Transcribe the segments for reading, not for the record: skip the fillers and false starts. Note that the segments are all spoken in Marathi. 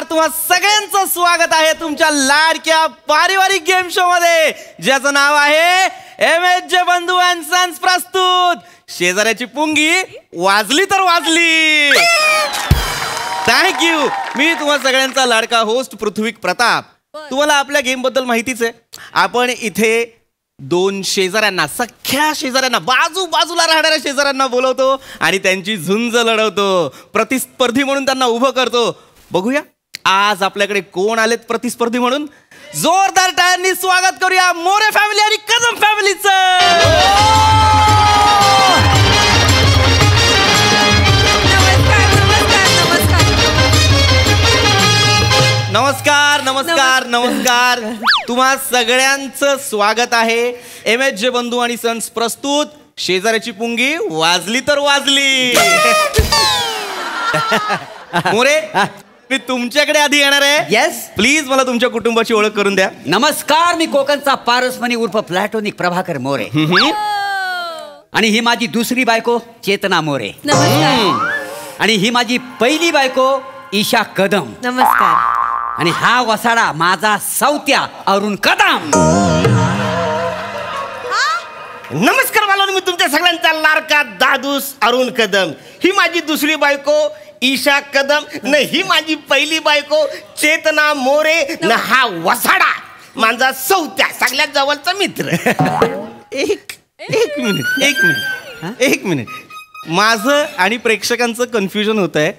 नमस्कार, तुम्हा सगळ्यांचं स्वागत आहे तुमच्या लाडक्या पारिवारिक गेम शो मध्ये, ज्याचं नाव आहे MHJ बंधू अँड सन्स प्रस्तुत शेजाऱ्याची पुंगी वाजली तर वाजली. थँक्यू. मी तुम्हा सगळ्यांचा लाडका होस्ट पृथ्वी प्रताप. तुम्हाला आपल्या गेम बद्दल माहितीच आहे. आपण इथे दोन शेजाऱ्यांना, सख्या शेजाऱ्यांना, बाजूला राहणाऱ्या शेजाऱ्यांना बोलवतो आणि त्यांची झुंज लढवतो. प्रतिस्पर्धी म्हणून त्यांना उभं करतो. बघूया आज आपल्याकडे कोण आलेत प्रतिस्पर्धी म्हणून. जोरदार टाळ्यांनी स्वागत करूया मोरे फॅमिली आणि कदम फॅमिलीचं. नमस्कार नमस्कार नमस्कार. तुम्हा सगळ्यांचं स्वागत आहे MHJ बंधू आणि सन्स प्रस्तुत शेजाऱ्याची पुंगी वाजली तर वाजली. मोरे, मी तुमच्याकडे आधी येणार आहे. येस, प्लीज मला तुमच्या कुटुंबाची ओळख करून द्या. नमस्कार, मी कोकणचा पारसमणी उर्फ प्लॅटोनिक प्रभाकर मोरे. आणि ही माझी दुसरी बायको चेतना मोरे. आणि ही माझी पहिली बायको ईशा कदम. नमस्कार. आणि हा वसाडा माझा सौत्या अरुण कदम. नमस्कार बाळांनो, मी तुमच्या सगळ्यांचा लाडका दादूस अरुण कदम. ही माझी दुसरी बायको ईशा कदम. न ही माझी पहिली बायको चेतना मोरे. न हा वसाडा माझा सौत्या सगळ्यात जवळचा मित्र. एक मिनिट. माझं आणि प्रेक्षकांचं कन्फ्युजन होत आहे.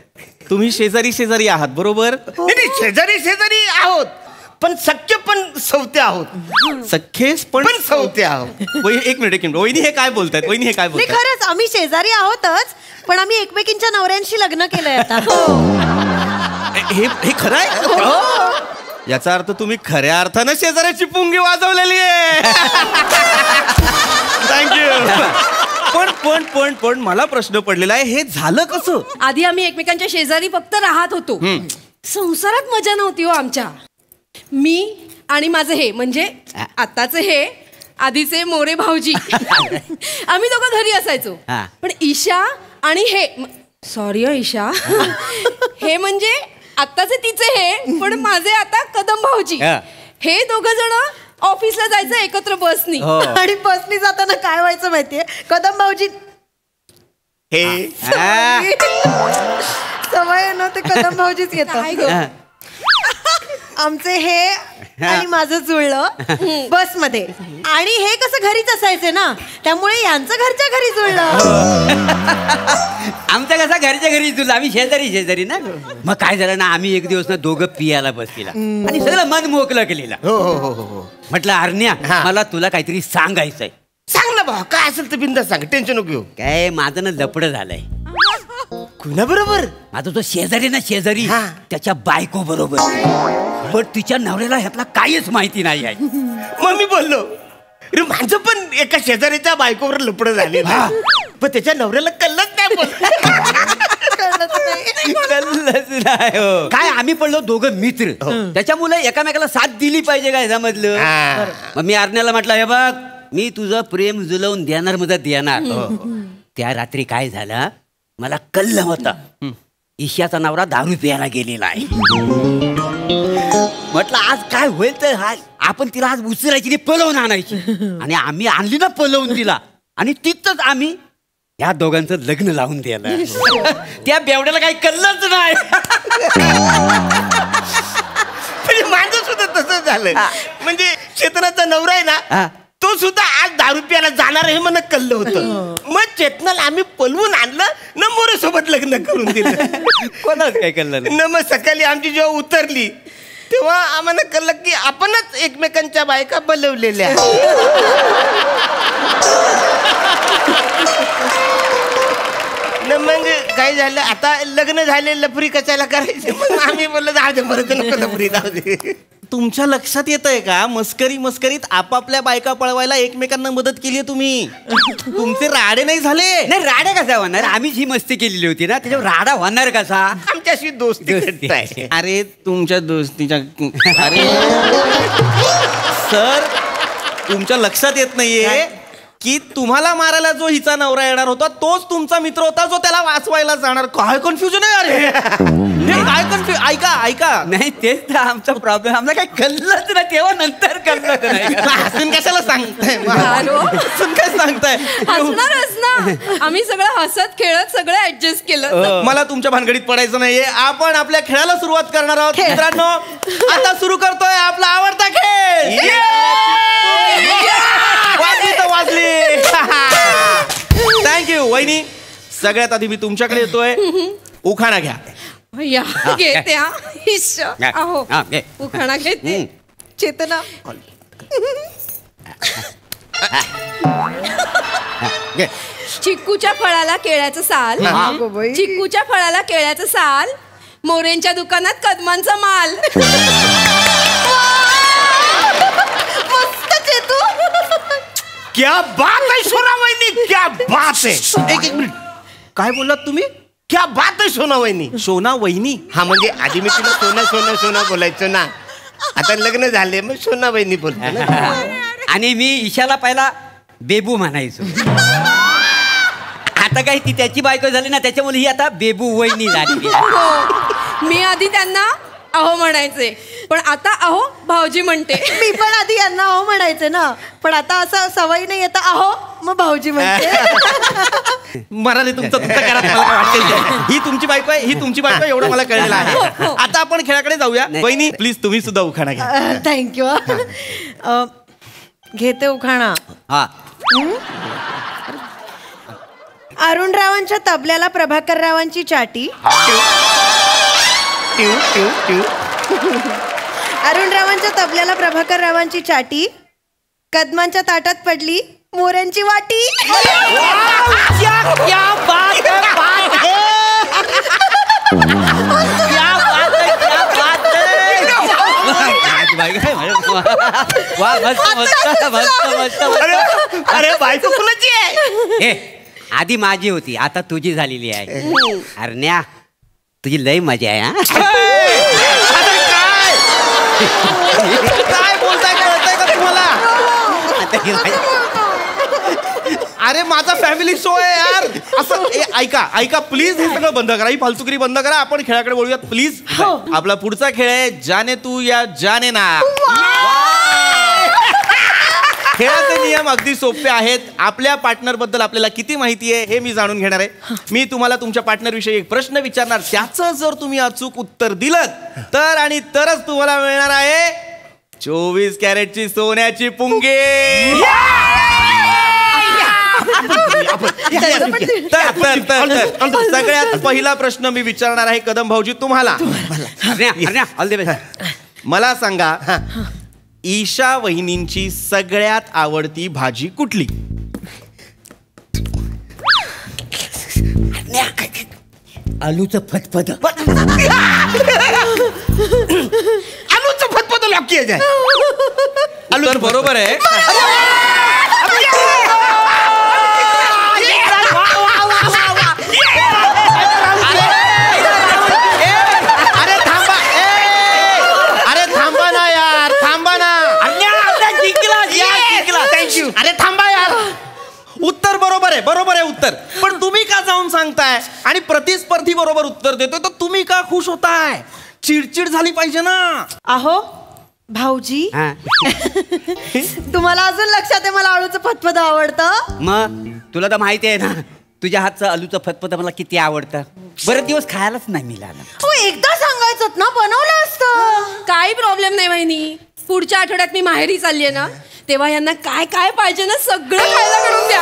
तुम्ही शेजारी शेजारी आहात बरोबर? नाही, शेजारी आहोत, पण सख्य पण सौते आहोत. सख्खे पण सौते आहोत. एक मिनिट. वहिनी हे काय बोलतायत? वहिनी हे काय नाही, बोलतायत? खरंच आम्ही शेजारी आहोतच, पण आम्ही एकमेकींच्या नवऱ्यांशी लग्न केलंय आता. हे खरं आहे? याचा अर्थ तुम्ही खऱ्या अर्थानं शेजाऱ्याची पुंगी वाजवलेली आहे. थँक्यू. पण मला प्रश्न पडलेला आहे, हे झालं कसं? आधी आम्ही एकमेकांच्या शेजारी फक्त राहत होतो. संसारात मजा नव्हती हो आमच्या. मी आणि माझं हे म्हणजे आताच हे आधीचे मोरे भाऊजी, आम्ही दोघं घरी असायचो. पण ईशा आणि हे, सॉरी ईशा, हे म्हणजे आत्ताचे तिचे हे, पण माझे आता कदम भाऊजी, हे दोघं जण ऑफिसला जायचं एकत्र बसनी. आणि बसनी जाताना काय व्हायचं माहितीये, कदम भाऊजी हे सवय ना, ते कदम भाऊजीच येतात. आमचे हे आणि माझं जुळलं बसमध्ये. आणि हे कसं घरीच असायचे ना, त्यामुळे यांचं घरच्या घरी जुळलं. आमचं कसं घरच्या घरी जुळलं. आम्ही शेजारी ना. मग काय झालं ना, आम्ही एक दिवस ना दोघं पियाला बसलेला आणि सगळं मन मोकलं केलेलं. म्हटलं अरण्या, मला तुला काहीतरी सांगायचंय. सांग ना भाऊ, काय असेल तर बिंदास सांग, टेन्शन नको घेऊ. काय माझं ना लपड झालंय. कुणा बरोबर? माझा तो शेजारी ना, शेजारी त्याच्या बायको बरोबर. पण तिच्या नवऱ्याला ह्यातला काहीच माहिती नाही आहे. मग मी बोललो, अरे माझं पण एका शेजारीच्या बायकोवर लपड झाले, पण त्याच्या नवऱ्याला कळलंच नाही. काय आम्ही पडलो दोघं मित्र, त्याच्यामुळे एकामेकाला साथ दिली पाहिजे काय ह्यामधलं. मग मी अरण्याला म्हटलं, हे बघ, मी तुझं प्रेम जुलवून देणार, मदत देणार. त्या रात्री काय झालं, मला कळलं होतं ईशाचा नवरा दारू प्यायला गेलेला आहे. म्हटलं आज काय होईल तर आपण तिला आज उचलायची, पळवून आणायची. आणि आम्ही आणली ना पळवून तिला, आणि तिथंच आम्ही या दोघांचं लग्न लावून दिलं. त्या बेवड्याला काही कळलंच नाही. माझं सुद्धा तसंच झालं. म्हणजे चेतनाचा नवरा आहे ना, तो सुद्धा आज दारू प्यायला जाणार हे मला कळलं होतं. मग चेतनाला आम्ही पळवून आणलं न, मोरे सोबत लग्न करून दिलं. कोणाच काय कळलं न. मग सकाळी आमची जेव्हा उतरली तेव्हा आम्हाला कळलं की आपणच एकमेकांच्या बायका बोलवलेल्या. न मग काय झालं, आता लग्न झाले, लफरी कशाला करायची. मग आम्ही बोललो, जाऊ दे, परत नको लफरी, जाऊ दे. तुमच्या लक्षात येत आहे का, मस्करीत आपापल्या बायका पळवायला एकमेकांना मदत केली आहे तुम्ही. तुमचे राडे नाही झाले? नाही, राडा कसा होणार, आम्हीच ही मस्ती केलेली होती ना, त्याच्यावर राडा होणार कसा. आमच्याशी दोस्ती आहे. अरे तुमच्या दोस्तीच्या, अरे सर, तुमच्या लक्षात येत नाहीये, की तुम्हाला मारायला जो हिचा नवरा येणार होता तोच तुमचा मित्र होता जो त्याला वाचवायला जाणार. काय कन्फ्युजन आहे अरे. काय कन्फ्युजन. ऐका नाही तेच तर आमचा प्रॉब्लेम. आमचा काय कळलंच ना तेव्हा नंतर कळलं नाही. हसून कशाला सांगताय हसून काय सांगताय. हसणारच ना. आम्ही सगळं हसत खेळत सगळं ऍडजस्ट केलं. मला तुमच्या भानगडीत पडायचं नाहीये. आपण आपल्या खेळाला सुरुवात करणार आहोत मित्रांनो. आता सुरू करतोय आपला आवडता खेळ. वाजली. थँक्यू वहिनी. सगळ्यात आधी मी तुमच्याकडे येतोय. उखाणा घ्या. या घेते. अहो उखाणा घेते. चेतना चिक्कूच्या फळाला केळ्याचं साल. चिक्कूच्या फळाला केळ्याचं साल. मोरेंच्या दुकानात कदमांचा माल. मस्त चेतू. क्या बात आहे सोना वहिनी. क्या बात आहे. एक मिनिट. काय बोललात तुम्ही. क्या बात आहे सोना वहिनी. सोना वहिनी. हा म्हणजे आधी मी तुला सोना सोना सोना बोलायचो ना. आता लग्न झाले मग सोना वहिनी बोलतो ना. आणि मी ईशाला पहिला बेबू म्हणायचो. आता काही ती त्याची बायको झाली ना त्याच्यामुळे ही आता बेबू वहिनी झाली. मी आधी त्यांना अहो म्हणायचे पण आता अहो भाऊजी म्हणते. मी पण आधी यांना अहो म्हणायचे ना पण आता असं सवय नाही येतं अहो मग भाऊजी म्हणते. मराठी तुमचं करा. मला काय वाटतं ही तुमची बायको आहे ही तुमची बायको एवढं मला कळलेलं आहे. आता आपण खेळाकडे जाऊया. वहिनी प्लीज तुम्ही सुद्धा उखाणा घ्या. थँक्यू. घेते उखाणा. हा अरुणरावांच्या तबल्याला प्रभाकररावांची चाटी. अरुणरावांच्या तबल्याला प्रभाकररावांची चाटी. कदमांच्या ताटात पडली मोऱ्यांची वाटी. अरे बायको कुणाची आहे. आधी माझी होती आता तुझी झालेली आहे. अरण्या तुझी लय मजा आहे. काय बोलताय कळतंय का तुम्हाला. अरे माझा फॅमिली शो आहे यार. असं ऐका प्लीज हे सगळं बंद करा. ही फालतुगिरी बंद करा. आपण खेळाकडे बोलूयात प्लीज. आपला पुढचा खेळ आहे जाने तू या जाने ना. खेळाचे नियम अगदी सोपे आहेत. आपल्या पार्टनर बद्दल आपल्याला किती माहिती आहे हे मी जाणून घेणार आहे. मी तुम्हाला तुमच्या पार्टनर विषयी एक प्रश्न विचारणार. त्याचं जर तुम्ही अचूक उत्तर दिलं तर आणि तरच तुम्हाला मिळणार आहे 24 कॅरेटची सोन्याची पुंगी. सगळ्यात पहिला प्रश्न मी विचारणार आहे कदम भाऊजी तुम्हाला. मला सांगा ईशा वहिनींची सगळ्यात आवडती भाजी कुठली. आलूचं फतफद. आलूचं फतफद लॉकी आहे. आलू तर बरोबर आहे. अरे थांबा यार. उत्तर बरोबर आहे उत्तर. पण तुम्ही का जाऊन सांगताय आणि प्रतिस्पर्धी बरोबर उत्तर देतोय तर तुम्ही का खुश होताय. चिडचिड झाली पाहिजे ना. अहो भाऊजी तुम्हाला अजून लक्षात आहे मला आळूचं फतफद आवडतं. मग तुला तर माहिती आहे ना तुझ्या हातचं आलूचं फतफद मला किती आवडतं. बरेच दिवस खायलाच नाही मिळालं. हो एकदा सांगायचं ना बनवलं असतं. काही प्रॉब्लेम नाही वहिनी. पुढच्या आठवड्यात मी माहेरी चालली आहे ना तेव्हा यांना काय काय पाहिजे ना सगळं खायला करून द्या.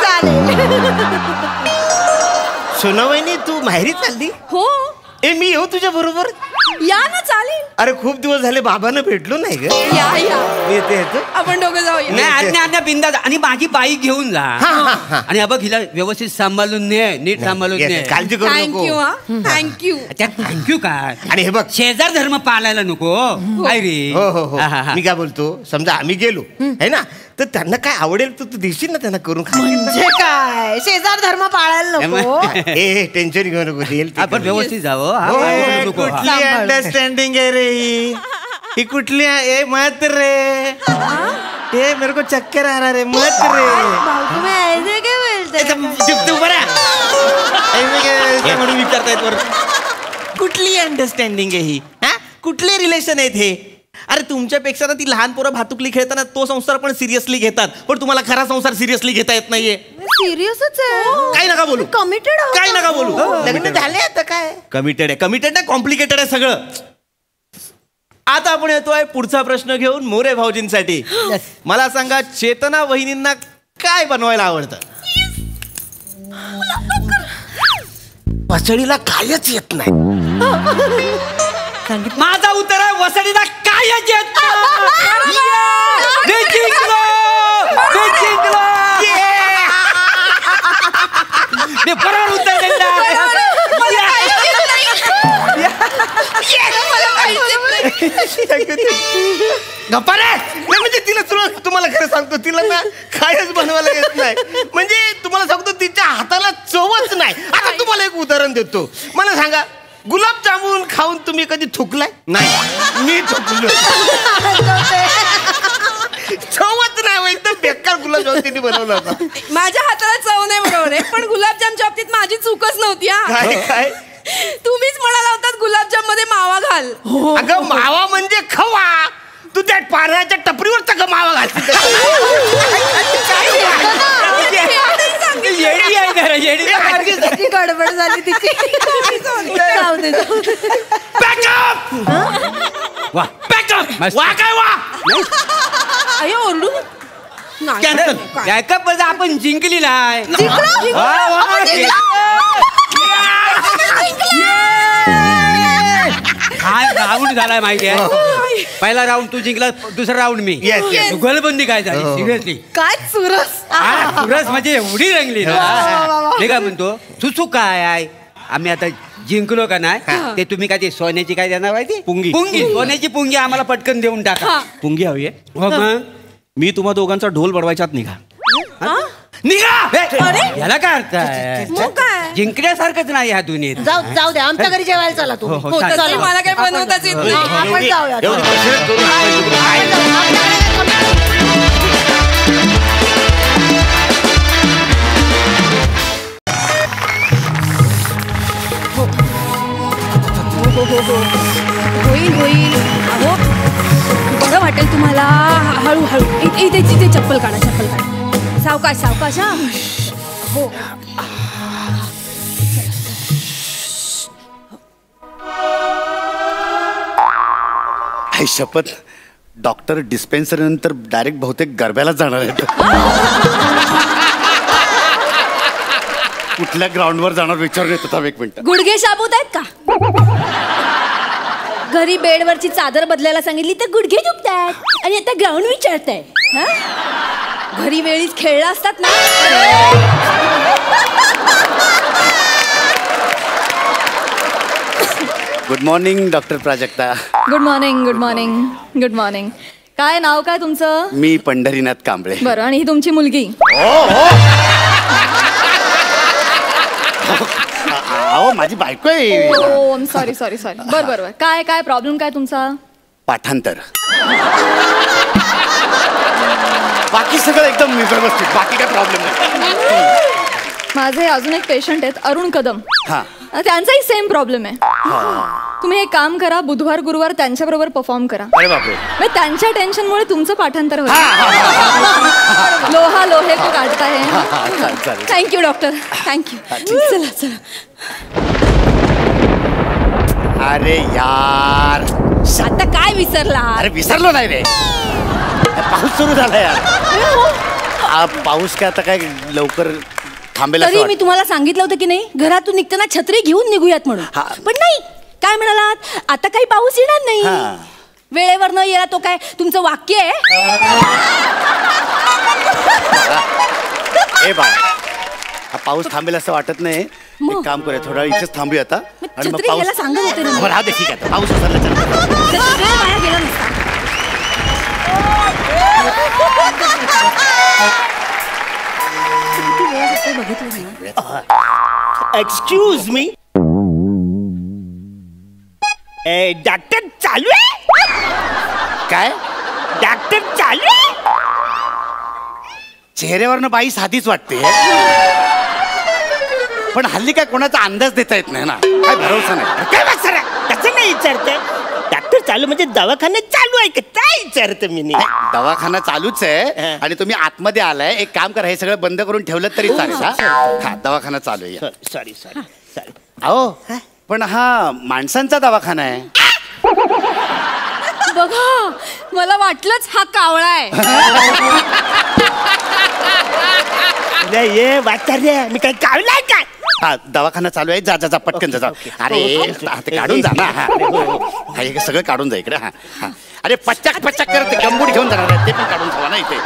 सोना वहिनी तू माहेरी चालली. हो मी येऊ तुझ्या बरोबर. या ना चालेल. अरे खूप दिवस झाले बाबांना भेटलो नाही ग. या येते आपण दोघं जाऊया. नाही अन्या बिंदा आणि माझी बाई घेऊन जा. आणि बघ हिला व्यवस्थित सांभाळून ने नीट सांभाळून ने. काळजी करू नको. थँक्यू थँक्यू काय. आणि हे बघ शेजार धर्म पाळायला नको काय रे. हो मी काय बोलतो समजा आम्ही गेलो है ना तर त्यांना काय आवडेल तू देशील ना त्यांना करून खा. म्हणजे काय शेजार धर्म पाळायला नको. टेन्शन घेऊ नको. देईल आपण व्यवस्थित जावं. कुठली अंडरस्टँडिंग आहे रे ही कुठली आहे मात्र रे. ए मेरे को चक्कर आ रहा रे मत रे भाऊ तुम्ही ऐसे काय बोलताय तू बरा म्हणून विचारतायत वर कुठली अंडरस्टँडिंग आहे ही हा कुठले रिलेशन आहेत हे अरे तुमच्यापेक्षा ना ती लहान पोरं भातुकली खेळताना तो संसार पण सिरियसली घेतात पण तुम्हाला खरा संसार सिरियसली घेता येत नाहीये सिरियसच आहे काय नका बोलू कमिटेड काय नका बोलू लग्न झाले आता काय कमिटेड आहे कॉम्प्लिकेटेड आहे सगळं आता आपण येतोय पुढचा प्रश्न घेऊन मोरे भाऊजींसाठी मला सांगा चेतना वहिनींना काय बनवायला आवडतं वसडीला कायच येत नाही माझा उत्तर आहे वसडीला कायच येत मी बरोबर उत्तर गप्पा रे म्हणजे तिला तुम्हाला खरं सांगतो तिला ना कायच बनवायला येत नाही म्हणजे तुम्हाला सांगतो तिच्या हाताला चवच नाही आता तुम्हाला एक उदाहरण देतो मला सांगा गुलाबजामुन खाऊन तुम्ही कधी थुकलाय नाही मी थुकलो चवच नाही एकदम बेकार गुलाबजामुन तिने बनवला होता माझ्या हाताला चव नाही बरोबर आहे पण गुलाबजामच्या बाबतीत माझी चूकच नव्हती काय काय तुम्हीच म्हणाला होतात गुलाबजाम मध्ये मावा घाल अगं मावा म्हणजे खवा तू त्या पाण्याच्या टपरीवर का मावा घालते येडी आहे जरा येडी किती गडबड झाली तिची जाऊ दे वा वा काय वा अयो ओरडू कॅन्सल बॅकअप मध्ये आपण जिंकलेला आहे काय राऊंड झालाय माहिती आहे पहिला राऊंड तू जिंकला दुसरा राऊंड मी जुगलबंदी काय झाली सिरियसली काय चुरस सुरस म्हणजे एवढी रंगली ना मी काय म्हणतो सुसू काय आहे आम्ही आता जिंकलो का नाही ते तुम्ही काय ते सोन्याची काय देणार माहिती पुंगी सोन्याची पुंगी आम्हाला पटकन देऊन टाका पुंगी हवी आहे हो मग मी तुम्हा दोघांचा ढोल बडवायच्यात निघा याला काय अर्थ आहे जिंकण्यासारखंच नाही ह्या दुनियेत जाऊ दे आमच्या घरी जेवायला चला तू तरी मला काय बनवताच येत नाही आपण जाऊया होईल अहो बरं वाटेल तुम्हाला हळूहळू इथे चप्पल काढा सावकाश हा हो आई शपथ डॉक्टर डिस्पेन्सरी नंतर डायरेक्ट बहुतेक गरब्यालाच जाणार आहेत कुठल्या ग्राउंडवर जाणार विचारून येत होता एक मिनिट गुडघे शाबूत आहेत का घरी बेडवरची चादर बदलायला सांगितली तर गुडघे दुखतायत आणि आता ग्राउंड विचारताय घरी वेळीच खेळला असतात ना good morning doctor Prajakta good morning काय नाव काय तुमचं मी पंढरीनाथ कांबळे बरं आणि ही तुमची मुलगी अहो माझी बायको आहे हो सॉरी बरं काय प्रॉब्लेम काय तुमचा पाठांतर बाकी सगळं एकदम व्यवस्थित बाकी काय प्रॉब्लेम नाही माझे अजून एक पेशंट आहेत अरुण कदम हा त्यांचाही सेम प्रॉब्लेम आहे तुम्ही एक काम करा बुधवार गुरुवार त्यांच्या बरोबर परफॉर्म करा अरे बापरे त्यांच्या टेन्शनमुळे तुमचं पाठांतर होईल लोहे को काढता है थँक्यू डॉक्टर थँक्यू चला अरे यार आता काय विसरला अरे विसरलो नाही रे पाऊस सुरू झाला यार पाऊस काय आता काय लवकर थांबेल तरी मी तुम्हाला सांगितलं होतं की नाही घरातून निघताना छत्री घेऊन निघूयात म्हणून पण नाही काय म्हणालात आता काही पाऊस येणार नाही वेळेवर न येणार तो काय तुमचं वाक्य आहे ए बाळा हा पाऊस थांबेल असं वाटत नाही एक काम करूया थोडा इथेच थांबूया आता आणि मग पाऊस सांगत होते ना बरं हा ठीक आहे पाऊस उचलला वाया गेला नसता एक्सक्यूज मी डॉक्टर चालू आहे काय डॉक्टर चालू आहे चेहऱ्यावरनं बाई साधीच वाटते, पण हल्ली काय कोणाचा अंदाज देता येत नाही ना, काय भरोसा नाही. काय वाचरा कसं नाही विचारते? डॉक्टर चालू म्हणजे दवाखाना चालू आहे का काय विचारते मी? दवाखाना चालूच आहे आणि तुम्ही आतमध्ये आलाय. एक काम करा, हे सगळं बंद करून ठेवलं तरी चालेल. हा दवाखाना चालू आहे. Sorry sorry sorry. अहो पण हा माणसांचा दवाखाना आहे. बघा मला वाटलंच हा कावळा आहे. ये वाचार्य मी काय कावलाय काय? हा दवाखाना चालू आहे. जा जा जा पटकन जा. अरे ते काढून जा ना. हा हे सगळं काढून जा इकडे. हा हा अरे पच्चाक पच्चाक करत गंबूड घेऊन जाणार आहे, ते पण काढून ठेवा ना इथे.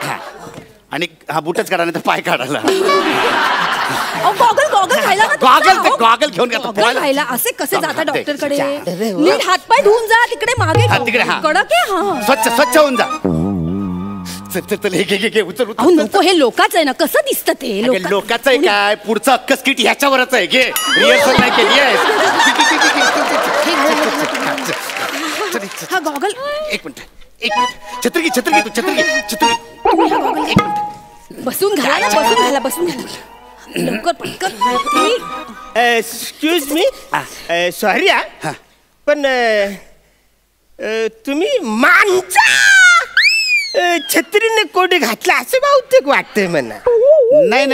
हा आणि हा बुटच काढा, नाही तर पाय काढायला. गॉगल गॉगल खायला गॉगल घेऊन खायला असे कसे जाता डॉक्टरकडे? नीट हातपाय धुवून जा. तिकडे मागे तिकडे. हा कडक आहे. हा स्वच्छ स्वच्छ होऊन जा. उचल. अहो नको, हे लोकाच आहे ना, कसं दिसतं ते? लोकांचं आहे काय? पुढचं अक्कस किट ह्याच्यावरच आहे. घे रिहर्सल नाही केली आहे. हा गॉगल. एक मिनिट छत्री घे तू छत्री एक मिनिट. बसून घाला. लवकर पटकन. एक्सक्यूज मी, सॉरी पण तुम्ही माणसा छत्रीने कोट घातला असं बहुतेक वाटतंय म्हणा. नाही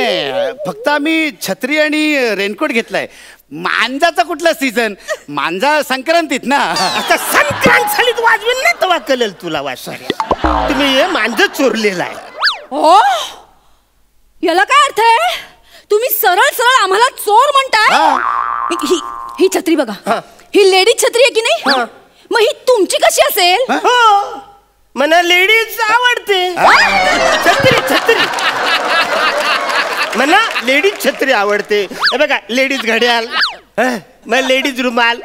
फक्त आम्ही छत्री आणि रेनकोट घेतलाय. मांजाचा कुठला सीझन? मांजा संक्रांतीत ना. आता संक्रांत झालीत वाजवेल ना तेव्हा कळेल तुला वासऱ्या. तुम्ही हे मांज चोरलेला आहे. ओ याला काय अर्थ आहे? तुम्ही सरळ आम्हाला चोर म्हणताय? ही छत्री बघा, ही लेडीज छत्री आहे की नाही? मग ही तुमची कशी असेल? मला लेडीज आवडते. छत्री मला लेडीज छत्री आवडते. हे बघा लेडीज घड्याल, मग लेडीज रुमाल.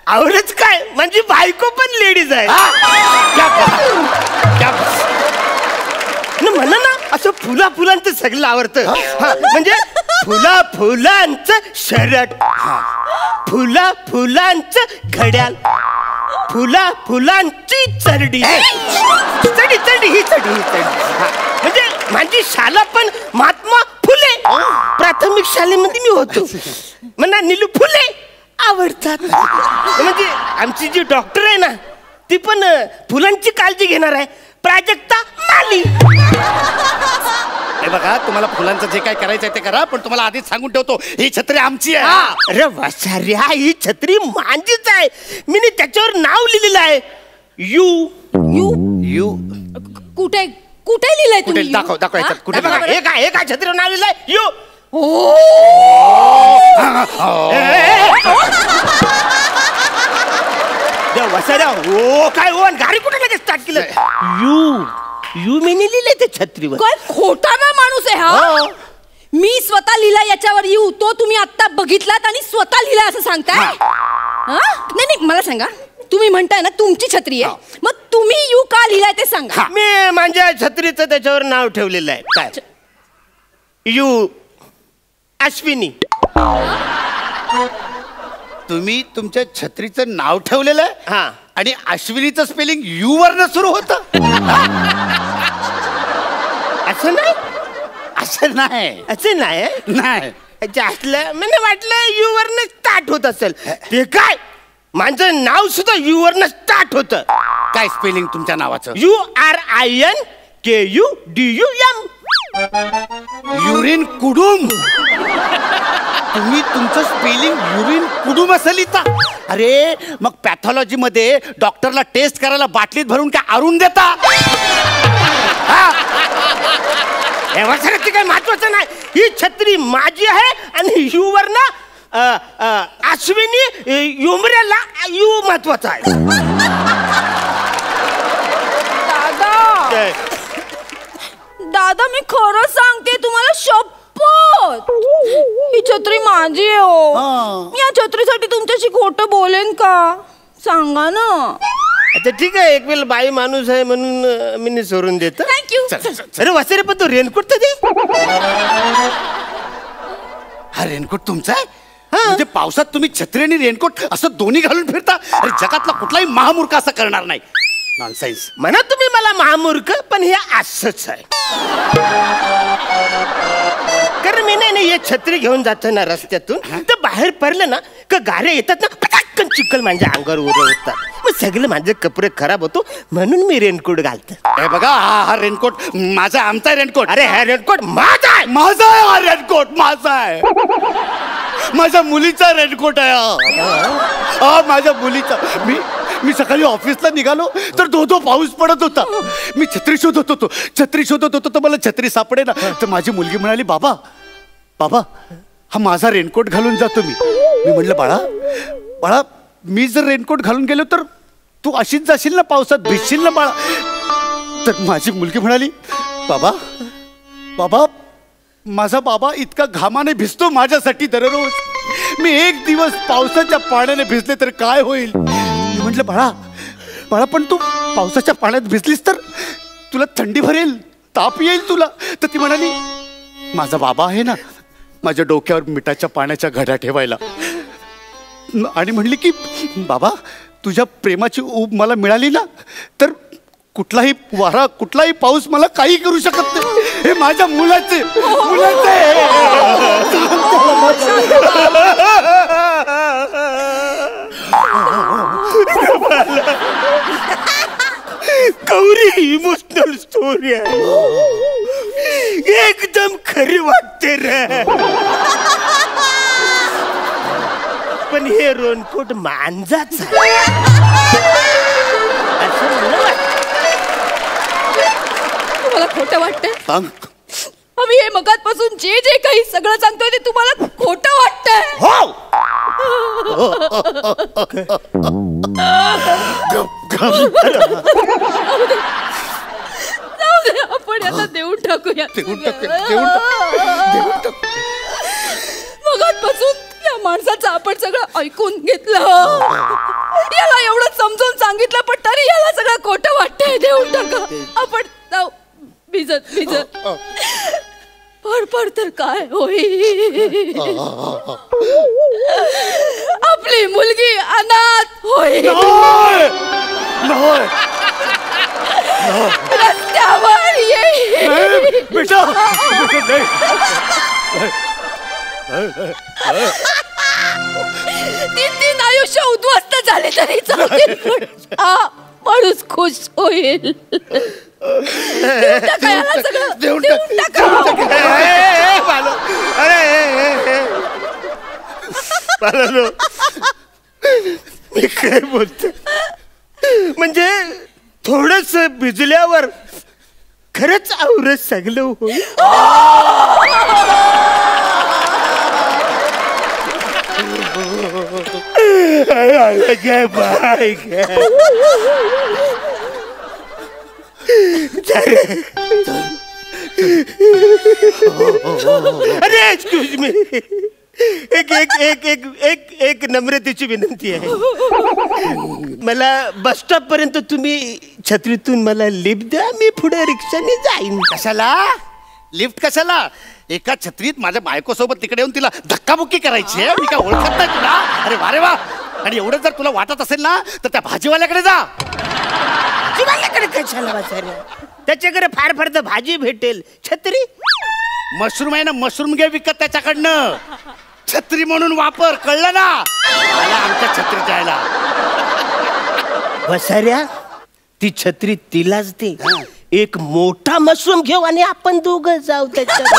आवडच काय म्हणजे बायको पण लेडीज आहे. म्हणा ना असं फुलांचं सगळं आवडतं. म्हणजे फुलांचं शर्ट, फुलांचं घड्याल, फुलांची चरडी. ही चढी. म्हणजे माझी शाळा पण महात्मा फुले प्राथमिक शाळेमध्ये मी होतो. म्हणा नीलू फुले आवडतात. म्हणजे आमची जी डॉक्टर आहे ना ती पण फुलांची काळजी घेणार आहे, प्राजक्ता माली. हे बघा तुम्हाला फुलांचं जे काय करायचंय ते करा, पण तुम्हाला आधीच सांगून ठेवतो ही छत्री आमची आहे. अरे वाचार्या ही छत्री माझीच आहे. मी त्याच्यावर नाव लिहिलेलं आहे यू. कुठे लिहिलंय तुम्ही? दाखव याच्यात कुठे. एका छत्रीवर नाव लिहिलंय यू. वसाऱ्या हो काय हो गाडी कुठे लगेच स्टार्ट केलं? यू मी लिहिलंय त्या छत्रीवर. काय खोटा ना माणूस आहे हा. मी स्वतः लिहिला याच्यावर यू, तो तुम्ही आता बघितलात आणि स्वतः लिहिला असं सांगताय? नाही मला सांगा, तुम्ही म्हणताय ना तुमची छत्री आहे, मग तुम्ही यू का लिहिलाय ते सांगा. मी माझ्या छत्रीचं त्याच्यावर नाव ठेवलेलं आहे. काय यू अश्विनी. तुम्ही तुमच्या छत्रीचं नाव ठेवलेलं आहे? हा. आणि अश्विनीचं स्पेलिंग यू वरनं सुरू होतं? असं नाही. असं नाही. असलं मला वाटलं यू वरनं स्टार्ट होत असेल. ते काय माझं नाव सुद्धा यू वरनं स्टार्ट होतं. काय स्पेलिंग तुमच्या नावाचं? URINKUDUM. युरिन कुडुम. तुम्ही तुमचं स्पेलिंग युरिन कुडुम असं लिहिता? अरे मग पॅथॉलॉजी मध्ये डॉक्टरला टेस्ट करायला बाटलीत भरून काय अरून देता? काही महत्वाचं नाही. ही छत्री माझी आहे आणि यू वरनं अश्विनी युमऱ्याला यू महत्वाचा आहे. दादा मी खरं सांगते तुम्हाला, शपथ ही छत्री माझी आहे हो. या छत्रीसाठी तुमच्याशी खोटं बोलेन का? सांगा ना. अच्छा ठीक आहे, एक वेळ बाई माणूस आहे म्हणून मी सोडून देतो. थँक्यू. अरे वसरे पण तो रेनकोट तर दे. हा रेनकोट तुमचा आहे? म्हणजे पावसात तुम्ही छत्री आणि रेनकोट असं दोन्ही घालून फिरता? अरे जगातला कुठलाही महामूर्ख असं करणार नाही. नॉनसेन्स. म्हणा तुम्ही मला महामूर्ख, पण हे असंच आहे. कारण मी नाही हे छत्री घेऊन जातो ना रस्त्यातून, तर बाहेर पडलं ना का गारे येतात ना, पटकन चिखल माझ्या अंगावर उडवतात. मग सगळे माझे कपडे खराब होतो, म्हणून मी रेनकोट घालतो. हे बघा, हा रेनकोट माझा, आमचा रेनकोट. अरे हा रेनकोट माझा आहे. माझा आहे हा रेनकोट, माझा आहे. माझ्या मुलीचा रेनकोट आहे हा, माझ्या मुलीचा. मी सकाळी ऑफिसला निघालो तर धो पाऊस पडत होता. मी छत्री शोधत होतो तर मला छत्री सापडे ना. तर माझी मुलगी म्हणाली, बाबा बाबा हा माझा रेनकोट घालून जातो. मी म्हटलं, बाळा मी जर रेनकोट घालून गेलो तर तू अशीच जाशील ना, पावसात भिजशील ना बाळा. तर माझी मुलगी म्हणाली, बाबा माझा बाबा इतका घामाने भिजतो माझ्यासाठी दररोज. मी एक दिवस पावसाच्या पाण्याने भिजले तर काय होईल. मी म्हटलं, बाळा पण तू पावसाच्या पाण्यात भिजलीस तर तुला थंडी भरेल, ताप येईल तुला. तर ती म्हणाली, माझा बाबा आहे ना माझ्या डोक्यावर मिठाच्या पाण्याच्या घड्या ठेवायला. आणि म्हणली की बाबा तुझ्या प्रेमाची ऊब मला मिळाली ना तर कुठलाही वारा कुठलाही पाऊस मला काही करू शकत नाही. हे माझ्या मुलाचे गौरी इमोशनल स्टोरी आहे, एकदम खरी वाटते रे. पण हे रेनकोट मांजाच आहे असं मला वाटतं. तुम्हाला खोटं वाटतंय? सांग. आम्ही हे मगातपासून जे काही सगळं सांगतोय ते तुम्हाला खोटं वाटतंय? हो. जाऊ दे, आपण याला देऊन टाकूया. मगातपासून या माणसाचं आपण सगळं ऐकून घेतलं, याला एवढं समजून सांगितलं, पण तरी याला सगळं खोटं वाटतंय. देऊन टाका आपण. जाऊ. भिजत पड तर काय होईल. आपली मुलगी अनाथ होईल. रस्त्यावर येईल. बेटा तीन आयुष्य उद्ध्वस्त झाले तरी चालेल, पण हा माणूस खुश होईल. देऊन टाका याला सगळं. देऊन टाका. मी काय बोलतो म्हणजे थोडस भिजल्यावर खरंच आवरत सगळं होईल. बाय अरे एक्सक्यूज मी, एक नम्रतेची विनंती आहे. मला बस स्टॉप पर्यंत तुम्ही छत्रीतून मला लिफ्ट द्या, मी पुढे रिक्षाने जाईन. कशाला लिफ्ट कशाला? एका छत्रीत माझ्या बायकोसोबत तिकडे येऊन तिला धक्काबुक्की करायची आहे? मी काय ओळखत नाही तुला? अरे वा रे वा. आणि एवढं जर तुला वाटत असेल ना तर त्या भाजीवाल्याकडे जा. भाजीवाल्याकडे कशाला बसायला? त्याच्याकडे फार फार तर भाजी भेटेल. छत्री मशरूम आहे ना, मशरूम घे विकत त्याच्याकडनं. छत्री म्हणून वापर, कळलं ना? मला आमच्या छत्री द्यायला. बसाऱ्या ती छत्री तिलाच दे. एक मोठा मशरूम घेऊ आणि आपण दोघं जाऊ त्याच्यात.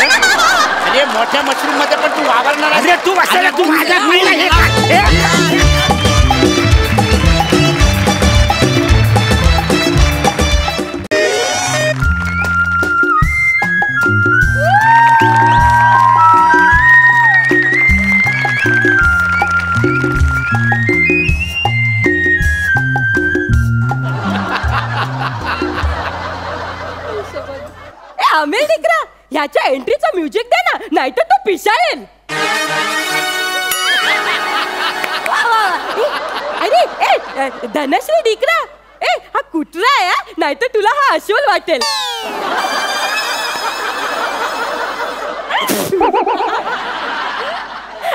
अरे मोठ्या मशरूम मध्ये पण तू वावरणार? अरे तू बसायला तू माझ्या आमिर निकरा, ह्याच्या एंट्रीचं म्युझिक दे ना, नाहीतर तो पिसाळेल. अरे धनश्री डिकरा, हा कुत्रा आहे, नाहीतर तुला हा अस्वल वाटेल.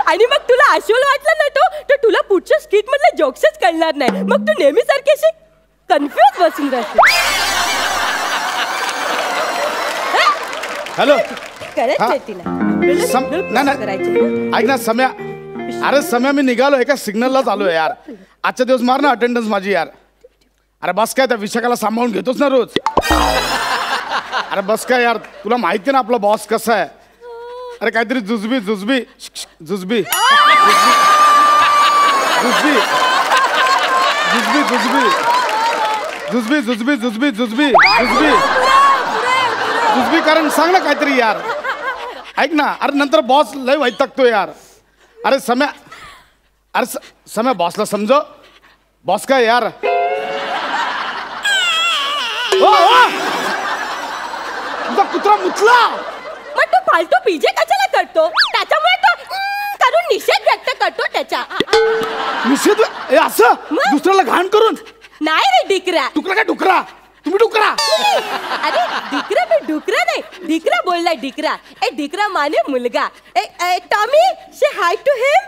आणि मग तुला अस्वल वाटला ना तो, तर तुला पुढच्या स्किट मधले जोक्सच कळणार नाही. मग तू नेहमी सारखी कन्फ्युज बसून राहते. हॅलो कळत हा. नाही तिला. नाही ऐक ना सम्या. अरे सम्या मी निघालो एका सिग्नललाच आलोय यार. आजच्या दिवस मार ना अटेंडन्स माझी यार. अरे बस काय त्या विशाखाला सांभाळून घेतोच ना रोज. अरे बस काय यार तुला माहिती ना आपला बॉस कसा आहे. अरे काहीतरी जुजबी जुजबी जुजबी जुजबी जुजबी जुजबी जुजबी जुजबी जुजबी जुजबी जुजबी जुजबी कारण सांग ना काहीतरी यार. ऐक ना अरे नंतर बॉस लय वैतागतो यार. अरे सम्या अरे सम्या बॉसला समजव. बॉस काय यार. तुझा कुत्रा मुतला. मग तू फालतू पीजे कशाला करतो. त्याच्यामुळे तो करून निषेध व्यक्त करतो त्याचा. निषेध असं दुसऱ्याला घाण करून. नाही रे डिकरा. डुकरा काय डुकरा. तुम्ही डुकरा. अरे डिकरा मी डुकरा नाही. डिकरा बोललाय डिकरा. ए डिकरा माने मुलगा. ए टॉमी से हाय टू हिम.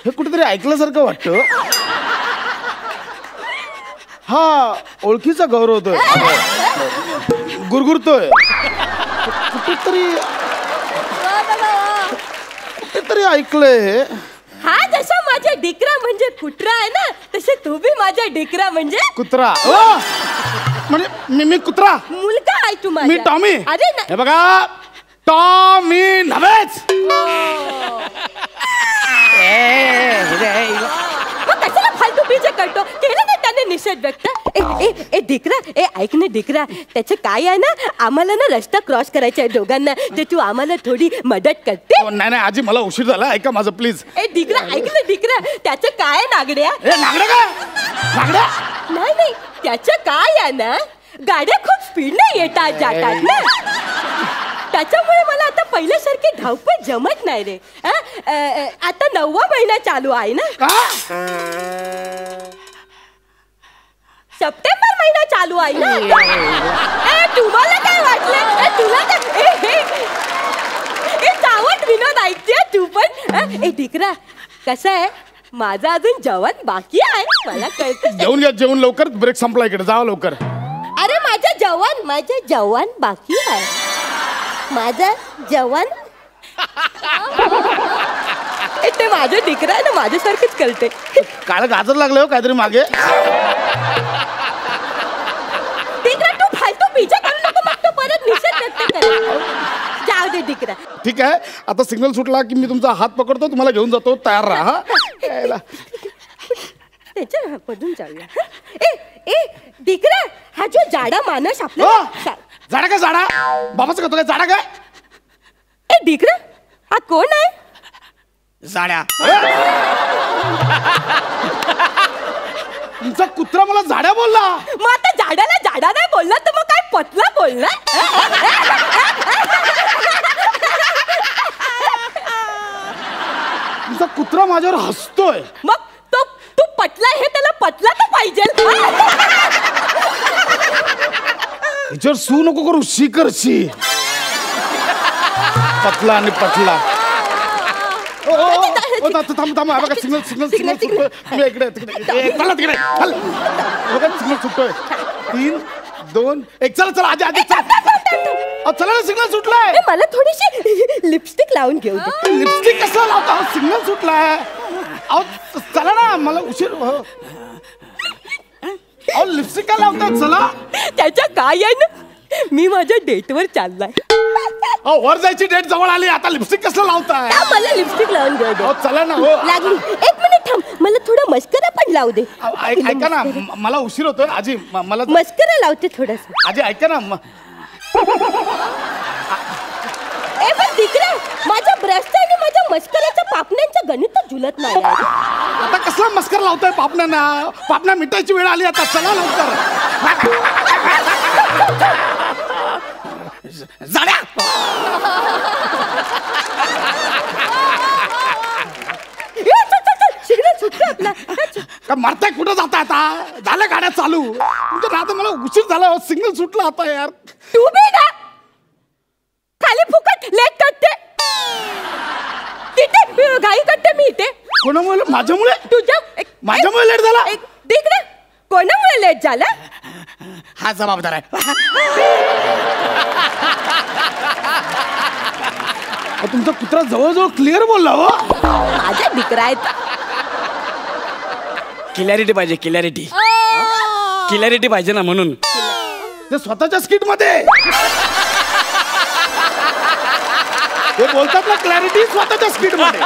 हे कुठेतरी ऐकल्यासारखं वाटतं. हा ओळखीचा गौरव होतोय. गुरगुरतोय कुठेतरी ऐकलंय. हा जसा माझा डिकरा म्हणजे कुत्रा आहे ना तसे तू बी माझा डिकरा म्हणजे कुत्रा. म्हणजे मी कुत्रा. मुलगा आहे तू माझा. मी टॉमी. अरे हे बघा टॉमी नव्हेच. मग कशाला फालतू पीजे करतो. केलं ना त्याने निषेध व्यक्त. ए डिकरा ए ऐक ना डिकरा. त्याचं काय आहे ना आम्हाला ना रस्ता क्रॉस करायचा आहे दोघांना. ते तू आम्हाला थोडी मदत करते. नाही नाही आजी मला उशीर झाला. ऐका माझं प्लीज. ए डिकरा ऐक ना डिकरा. त्याचं काय नागड्या. नागड्या काय नागड्या. नाही नाही त्याचं काय आहे ना गाड्या खूप स्पीडने येतात जातात ना. त्याच्यामुळे मला आता पहिल्यासारखी धावपळ जमत नाही रे. आता 9वा महिना चालू आहे ना. सप्टेंबर महिना चालू आहे ना. तुम्हाला काय वाटलं. तुला काय चावट विनोद ऐकते तू पण. ए डिकरा कसं आहे माझं अजून जेवण बाकी आहे. मला कळतं. जेवून घ्या जेवण लवकर. ब्रेक संपला इकडे जावा लवकर. अरे माझं जेवण बाकी आहे. माझं जेवण. ते माझं डिकरा आहे ना माझ्यासारखंच कळते. काळ गाजर लागलं हो काहीतरी मागे. डिकरा तू फालतू पिझ्झा करू नको. मग तो परत निषेध व्यक्त कर. जाऊ दे डिकरा. ठीक आहे आता सिग्नल सुटला की मी तुमचा हात पकडतो तुम्हाला घेऊन जातो. तयार राहा. त्याच्या पडून जाऊया. ए डिकरा हा जो जाडा माणूस आपला. झाडा काय झाडा. बाबाचं करतो काय झाडा काय. ए डिकरा हा कोण आहे. जाड्या. तुमचा कुत्रा मला झाड्या बोलला. मग आता झाडाला झाडा नाही बोलला तर मग काय पतला बोलला. तुमचा कुत्रा माझ्यावर हसतोय. मग तो तू पटला हे त्याला पटला तर पाहिजे. याच्यावर सू नको करू. शी कर शी. पतला आणि पटला. थांब थांब बघा सिग्नल सिग्नल सिग्नल सुटतोय. मी इकडे तिकडे तिकडे बघा सिग्नल सुटतोय. 3 2 1 चला चला आजी आजी चला ना सिग्नल सुटलाय. मला थोडीशी लिपस्टिक लावून घेऊ दे. लिपस्टिक कसं लावता. सिग्नल सुटलाय. अहो चला ना मला उशीर. अहो लिपस्टिक काय लावतात. चला. त्याच्या काय आहे ना मी माझ्या डेटवर चाललाय. वर जायची डेट जवळ आली. आता लिपस्टिक कसं लावताय. मला लिपस्टिक लावून घेऊ दे. चला ना. हो लागली. 1 मिनिट थांब. मला थोडं मस्करा पण लावू दे. ऐका ना मला उशीर होतोय आजी. मला मस्करा लावते थोडासा. आजी ऐका ना. पण डिकरा माझ्या ब्रशचं आणि माझ्या मस्कराच्या पापण्यांचं गणित जुलत नाही. आता कसला मस्कर लावतोय पापण्यांना. पापण्या मिटायची वेळ आली आता. चला लवकर. जाड्या. सिग्नल सुटलं आपला. का मारताय कुठं जाता आता. झालं गाड्या चालू. तुमच्या राहता मला उशीर झाला. सिग्नल सुटला आता यार. तू बी ना खाली फुकट लेट करते. नाही करते मी इथे. कोणामुळे? माझ्यामुळे? माझ्यामुळे लेट झाला? देख ना, कोणामुळे लेट झाला? हा जबाबदार आहे. तुमचा कुत्रा जवळजवळ क्लिअर बोलला हो. माझा दीकरा आहे. क्लॅरिटी पाहिजे, क्लॅरिटी पाहिजे ना, म्हणून ते स्वतःच्या स्किट मध्ये ते बोलतात ना, क्लॅरिटी स्वतःच्या स्किट मध्ये.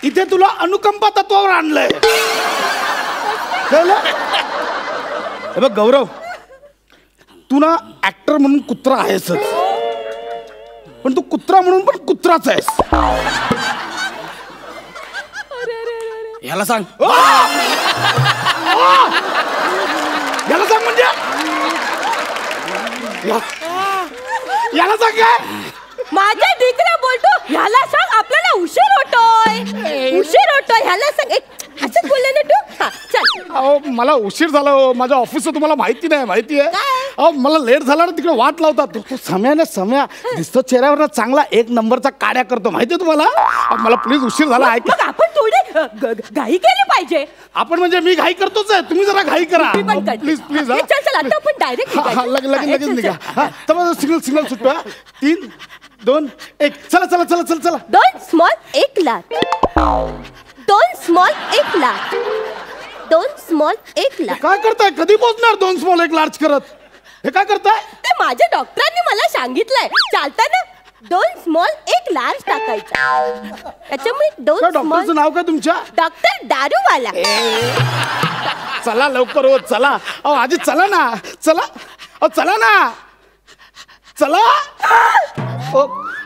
इथे तुला अनुकंपा तत्वावर आणलंय. हे बघ गौरव, तू ना ऍक्टर म्हणून कुत्रा आहेसच, पण तू कुत्रा म्हणून पण कुत्राच आहेस. ह्याला सांग. याला सांग म्हणजे याला सांग काय? माझा दीकरा बोलतो ह्याला सांग, आपल्याला उशीर होतोय. ह्याला सांग. असंच बोलले ना तू. हा चल. अहो मला उशीर झाला हो. माझ्या ऑफिसचं तुम्हाला माहिती नाही. माहिती आहे? अहो मला लेट झाला ना, तिकडे वाट लावतात. तो सम्या दिसतो चेहऱ्यावर ना चांगला एक नंबरचा काड्या करतो. माहितीये तुम्हाला? मला प्लीज उशीर झाला. ऐक, आपण थोडी घाई केली पाहिजे. आपण म्हणजे मी घाई करतोच आहे, तुम्ही जरा घाई करा प्लीज. चल आता आपण डायरेक्ट लगेच निघा. सिग्नल सुटतो. 3, 2, 1 चला. 2 small 1 lakh. 2 small 1 lakh. 2 small 1 lakh. काय करताय? कधी पोहोचणार 2 स्मॉल 1 लार्ज करत? हे काय करताय? ते माझ्या डॉक्टरांनी मला सांगितलंय. चालताना 2 स्मॉल 1 लार्ज टाकायचा. त्याच्यामुळे 2 डॉक्टरचं नाव काय तुमच्या? डॉक्टर दारूवाला. चला लवकर हो, चला. अहो आजी चला ना. चला ना.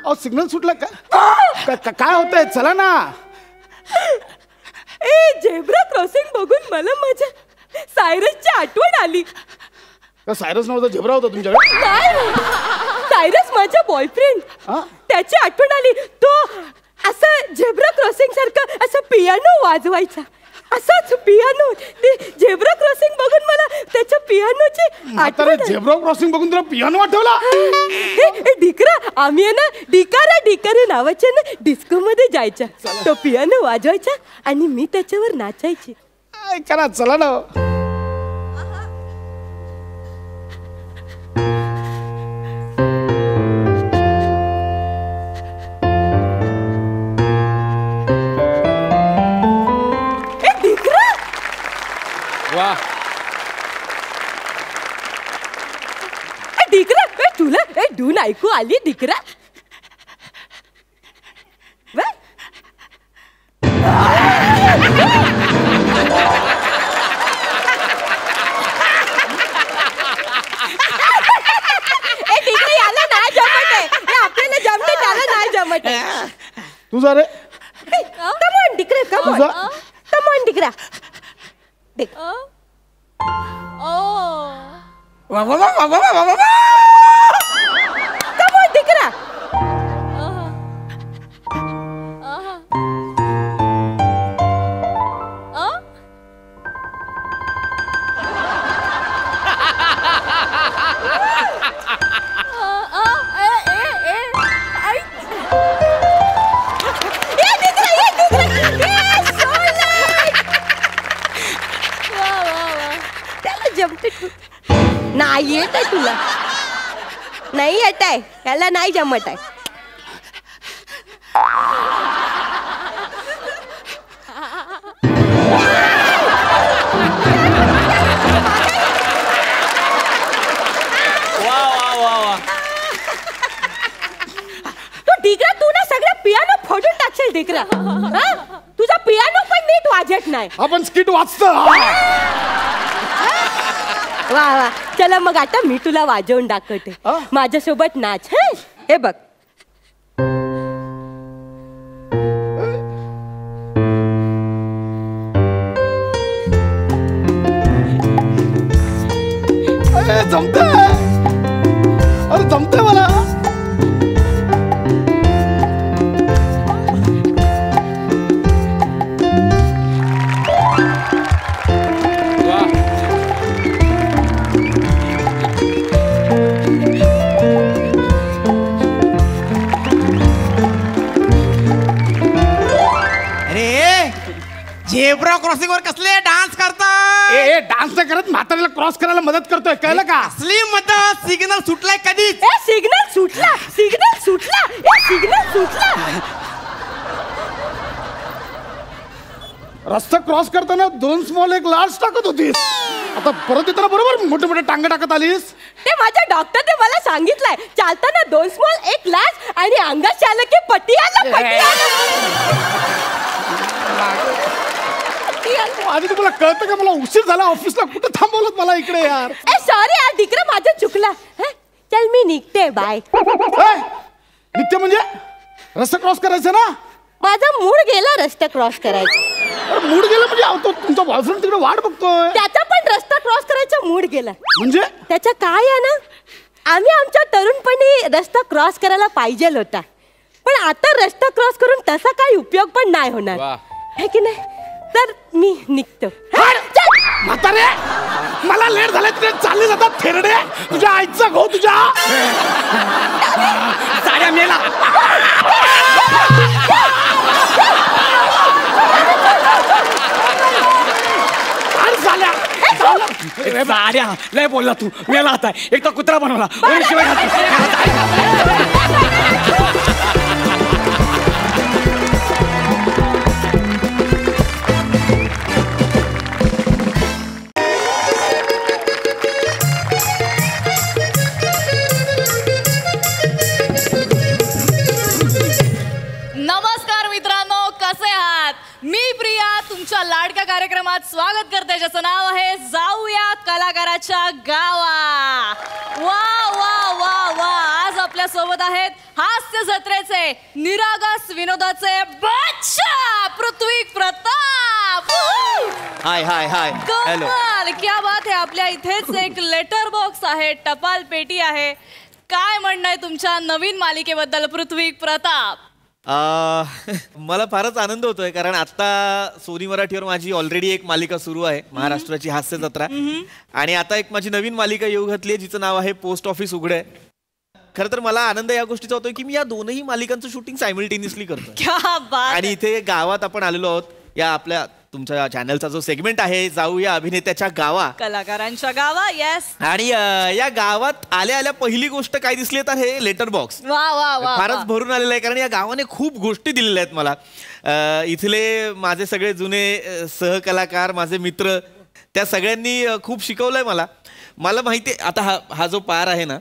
अहो सिग्नल सुटला काय होतंय? चला ना. झेब्रा क्रॉसिंग बघून मला माझ्या सायरसची आठवण आली. सायरस नव्हता, झेब्रा होता तुमच्याकडे? सायरस माझा बॉयफ्रेंड. त्याची आठवण आली. तो असं झेब्रा क्रॉसिंग सारखं असं पियानो वाजवायचा. असाच पियानो. ते झेब्रा क्रॉसिंग बघून मला त्याच्या पियानोची आठवण. झेब्रा क्रॉसिंग बघून तुला पियानो आठवला? डिकरा, आम्ही आहे ना डिकारे नावाच्या ना डिस्को मध्ये जायच्या. तो पियानो वाजवायचा आणि मी त्याच्यावर नाचायची. करा चला ना. डिकरा, तुला धून ऐकू आली डिकरा? याला नाही जमत आहे. आपल्याला जमते, त्याला नाही जमत आहे. तुझा रे come on dikra, come on dikra. Come on, Dikra. नाही येत आहे तुला. नाही येत आहे. याला नाही जमत आहे. तू डिकरा, तू ना सगळं पियानो फोडून टाकशील डिकरा. तुझा पियानो पण नीट वाजत नाही. आपण स्किट वाचतो. वा वा. चला मग आता मी तुला वाजवून दाखवते. माझ्यासोबत नाच. हे बघ. जमतंय मला. झेब्रा क्रॉसिंग वर कसले डान्स करतात? ए डान्स नाही करत, म्हाताऱ्याला क्रॉस करायला मदत करतोय, कळलं का? असली मदत सिग्नल सुटलाय कधीच. सिग्नल सुटला, सिग्नल सुटला, सिग्नल सुटला. रस्ता क्रॉस करताना 2 स्मॉल 1 लार्ज टाकत होतीस, आता परत येताना बरोबर मोठे मोठे टांगे टाकत आलीस. ते माझ्या डॉक्टरने मला सांगितलंय, चालताना 2 स्मॉल 1 लार्ज आणि अंगात आलं की पट्टी आलं, पट्टी आधी तुम्हाला कळतं का मला उशीर झाला ऑफिसला, कुठे थांबवलं मला इकडे यार. सॉरी यार डिकरा, माझं चुकलं. चल मी निघते, बाय. निघते म्हणजे रस्ता क्रॉस करायचं ना. माझा मूड गेला रस्ता क्रॉस करायचा. मूड गेला म्हणजे तुमचा बॉयफ्रेंड तिकडे वाट बघतोय. त्याचा पण रस्ता क्रॉस करायचा मूड गेला. म्हणजे त्याचा काय आहे ना, आम्ही आमच्या तरुणपणी रस्ता क्रॉस करायला पाहिजे होता, पण आता रस्ता क्रॉस करून तसा काही उपयोग पण नाही होणार है की नाही. तर मी निघतो. म्हातारे मला लेट झालं, तिथे चालले जातात थेरडे, तुझ्या आईचा घो तुझ्या साड्या मेला. साड्या लय बोलला तू, मेला आता एक तर कुत्रा बनवला शिवाय. नमस्कार मित्रांनो, कसे आहात? मी प्रिया तुमच्या लाडक्या कार्यक्रमात स्वागत करते, ज्याचं नाव आहे जाऊया कलाकाराच्या गावा. वा वा वा वा. आज आपल्या सोबत आहेत हास्य जत्रेचे, निरागस विनोदाचे बादशाह पृथ्वी प्रताप. हाय हाय हाय. हॅलो. कमाल, क्या बात आहे. आपल्या इथेच एक लेटर बॉक्स आहे, टपाल पेटी आहे. काय म्हणणं आहे तुमच्या नवीन मालिकेबद्दल पृथ्वी प्रताप? मला फारच आनंद होतोय, कारण आता सोनी मराठीवर माझी ऑलरेडी एक मालिका सुरू आहे, महाराष्ट्राची हास्य जत्रा, आणि आता एक माझी नवीन मालिका येऊ घातली आहे, जिचं नाव आहे पोस्ट ऑफिस उघडे. खरं तर मला आनंद या गोष्टीचा होतोय की मी या दोनही मालिकांचं शूटिंग सायमल्टेनियसली करतोय. आणि इथे गावात आपण आलेलो आहोत, या आपल्या तुमच्या चॅनलचा जो सेगमेंट आहे जाऊया अभिनेत्याच्या गावा, कलाकारांच्या गावा. येस. आणि या गावात आल्या आल्या पहिली गोष्ट काय दिसली तर हे लेटर बॉक्स. वा वा वा. फारच भरून आलेलं आहे, कारण या गावाने खूप गोष्टी दिलेल्या आहेत मला. इथले माझे सगळे जुने सहकलाकार, माझे मित्र, त्या सगळ्यांनी खूप शिकवलंय मला. मला माहिती आहे आता हा जो पार आहे ना,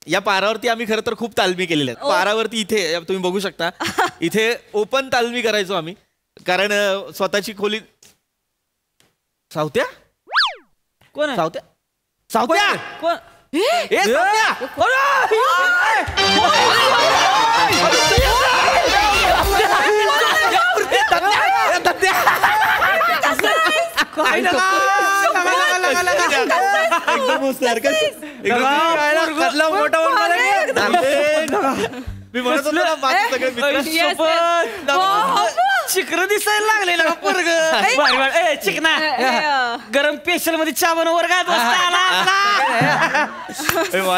या पारावरती आम्ही खरं तर खूप तालमी केलेल्या आहेत. पारावरती इथे तुम्ही बघू शकता, इथे ओपन तालमी करायचो आम्ही, कारण स्वतःची खोली. सावत्या कोण आहे? सावत्या सावत्या कोण? मी म्हणत होतो ना, माझे सगळे मित्र चिकन दिसायला लागले ना पोरग. चिकना गरम स्पेशल मध्ये चहा बनवर काय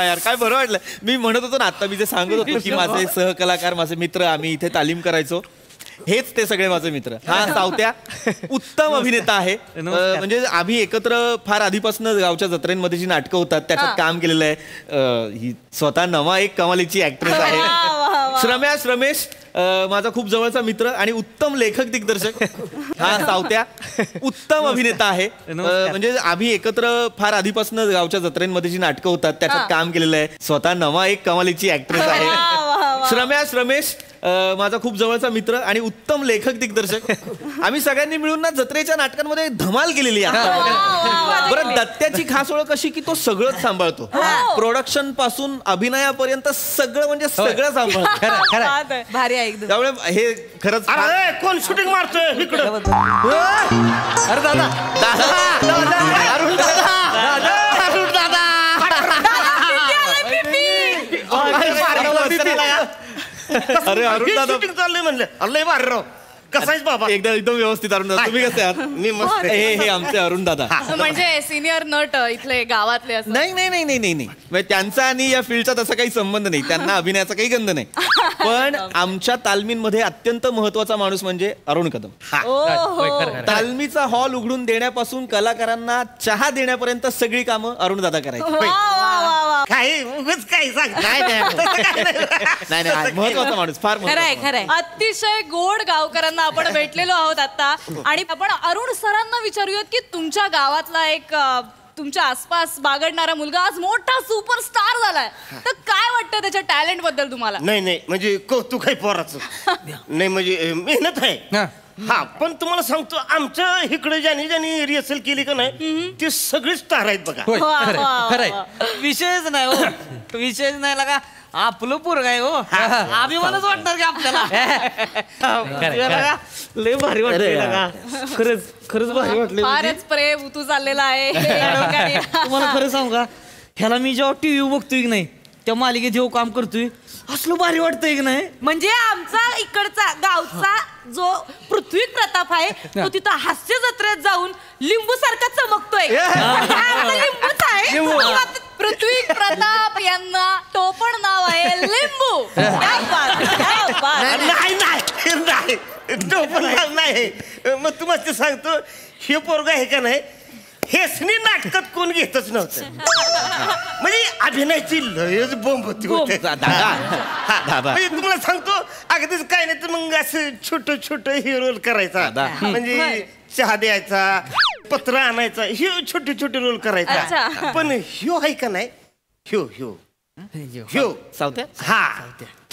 यार, काय बरं वाटलं. मी म्हणत होतो ना आता, मी जे सांगत होतो की माझे सहकलाकार, माझे मित्र, आम्ही इथे तालीम करायचो, हेच ते सगळे माझे मित्र. हा सावत्या उत्तम अभिनेता आहे, म्हणजे आम्ही एकत्र फार आधीपासून गावच्या जत्रेंमध्ये जी नाटकं होतात त्याच्यात काम केलेलं आहे. ही स्वतः नवा एक कमालीची ऍक्ट्रेस आहे. श्रमेश माझा खूप जवळचा मित्र आणि उत्तम लेखक दिग्दर्शक. हा सावत्या उत्तम अभिनेता आहे, म्हणजे आम्ही एकत्र फार आधीपासून गावच्या जत्रेंमध्ये जी नाटकं होतात त्याच्यात काम केलेलं आहे. स्वतः नवा एक कमालीची ऍक्ट्रेस आहे. श्रमेश माझा खूप जवळचा मित्र आणि उत्तम लेखक दिग्दर्शक. आम्ही सगळ्यांनी मिळून ना जत्रेच्या नाटकांमध्ये धमाल केलेली आहे. बरं, दत्त्याची खास ओळख अशी की तो सगळंच सांभाळतो, प्रोडक्शन पासून अभिनयापर्यंत सगळं, म्हणजे सगळं सांभाळतो. भारी आहे एकदम. त्यामुळे हे खरंच. कोण शूटिंग मारतोय इकडं? अरे दादा, अरुण दादा, अरुण दादा. अरे अरुण दादा शूटिंग चाललंय म्हणलं. अल्लय बाहेर राव. कसा आहेस बाबा? एकदम व्यवस्थित अरुण दादा. तुम्ही कसे आहात? मी मस्त. हे आमचे अरुण दादा. म्हणजे सिनियर नट इथले गावातले असं. नाही नाही नाही नाही नाही नाही म्हणजे त्यांचा आणि या फील्डचा तसा काही संबंध नाही. त्यांना अभिनयाचा काही गंध नाही. पण आमच्या तालमींमध्ये अत्यंत महत्वाचा माणूस म्हणजे अरुण कदम. तालमीचा हॉल उघडून देण्यापासून कलाकारांना चहा देण्यापर्यंत सगळी कामं अरुण दादा करायची. काही उगाच काही सांग. नाही नाही महत्वाचा माणूस, फार खरंय. अतिशय गोड गावकऱ्यांना आपण भेटलेलो आहोत आता. आणि आपण अरुण सरांना विचारूयात की तुमच्या गावातला एक तुमच्या आसपास बागडणारा मुलगा आज मोठा सुपरस्टार झालाय, तर काय वाटतं त्याच्या टॅलेंट बद्दल तुम्हाला? नाही म्हणजे कौतुक आहे पोराचं. नाही म्हणजे मेहनत आहे. हा पण तुम्हाला सांगतो आमच्या इकडे ज्यांनी रिहर्सल केली का नाही ते सगळे स्टार आहेत बघा. विषयच नाही हो, विषयच नाही लगा. आपलं पोरग आहे हो, अभिमानच वाटणार की आपल्याला. लय भारी वाटलं, खरंच भारी वाटलं. फारच प्रेम उतू चाललेला आहे. तुम्हाला खरं सांगू का, ह्याला मी जेव्हा टीव्ही बघतोय की नाही, त्या मालिकेत जेव्हा काम करतोय असलं भारी वाटतंय की नाही. म्हणजे आमचा इकडचा गावचा जो पृथ्वी प्रताप आहे तो तिथं हास्य जत्रेत जाऊन लिंबू सारखा चमकतोय. लिंबूच आहे. पृथ्वी प्रताप यांना टोपण नाव आहे लिंबू. नाही टोपण नाही. मग तुम्हाला ते सांगतो हे पोरग आहे का नाही, हेसनी नाटकात कोण घेतच नव्हतं. म्हणजे अभिनयाची लयच बोंब होती. म्हणजे तुम्हाला सांगतो अगदीच काय नाही तर मग असं छोट हिरो करायचा. म्हणजे चहा द्यायचा, पत्र आणायचा, हे छोटे रोल करायचा. पण ह्यो आहे का नाही, ह्यो सावत्या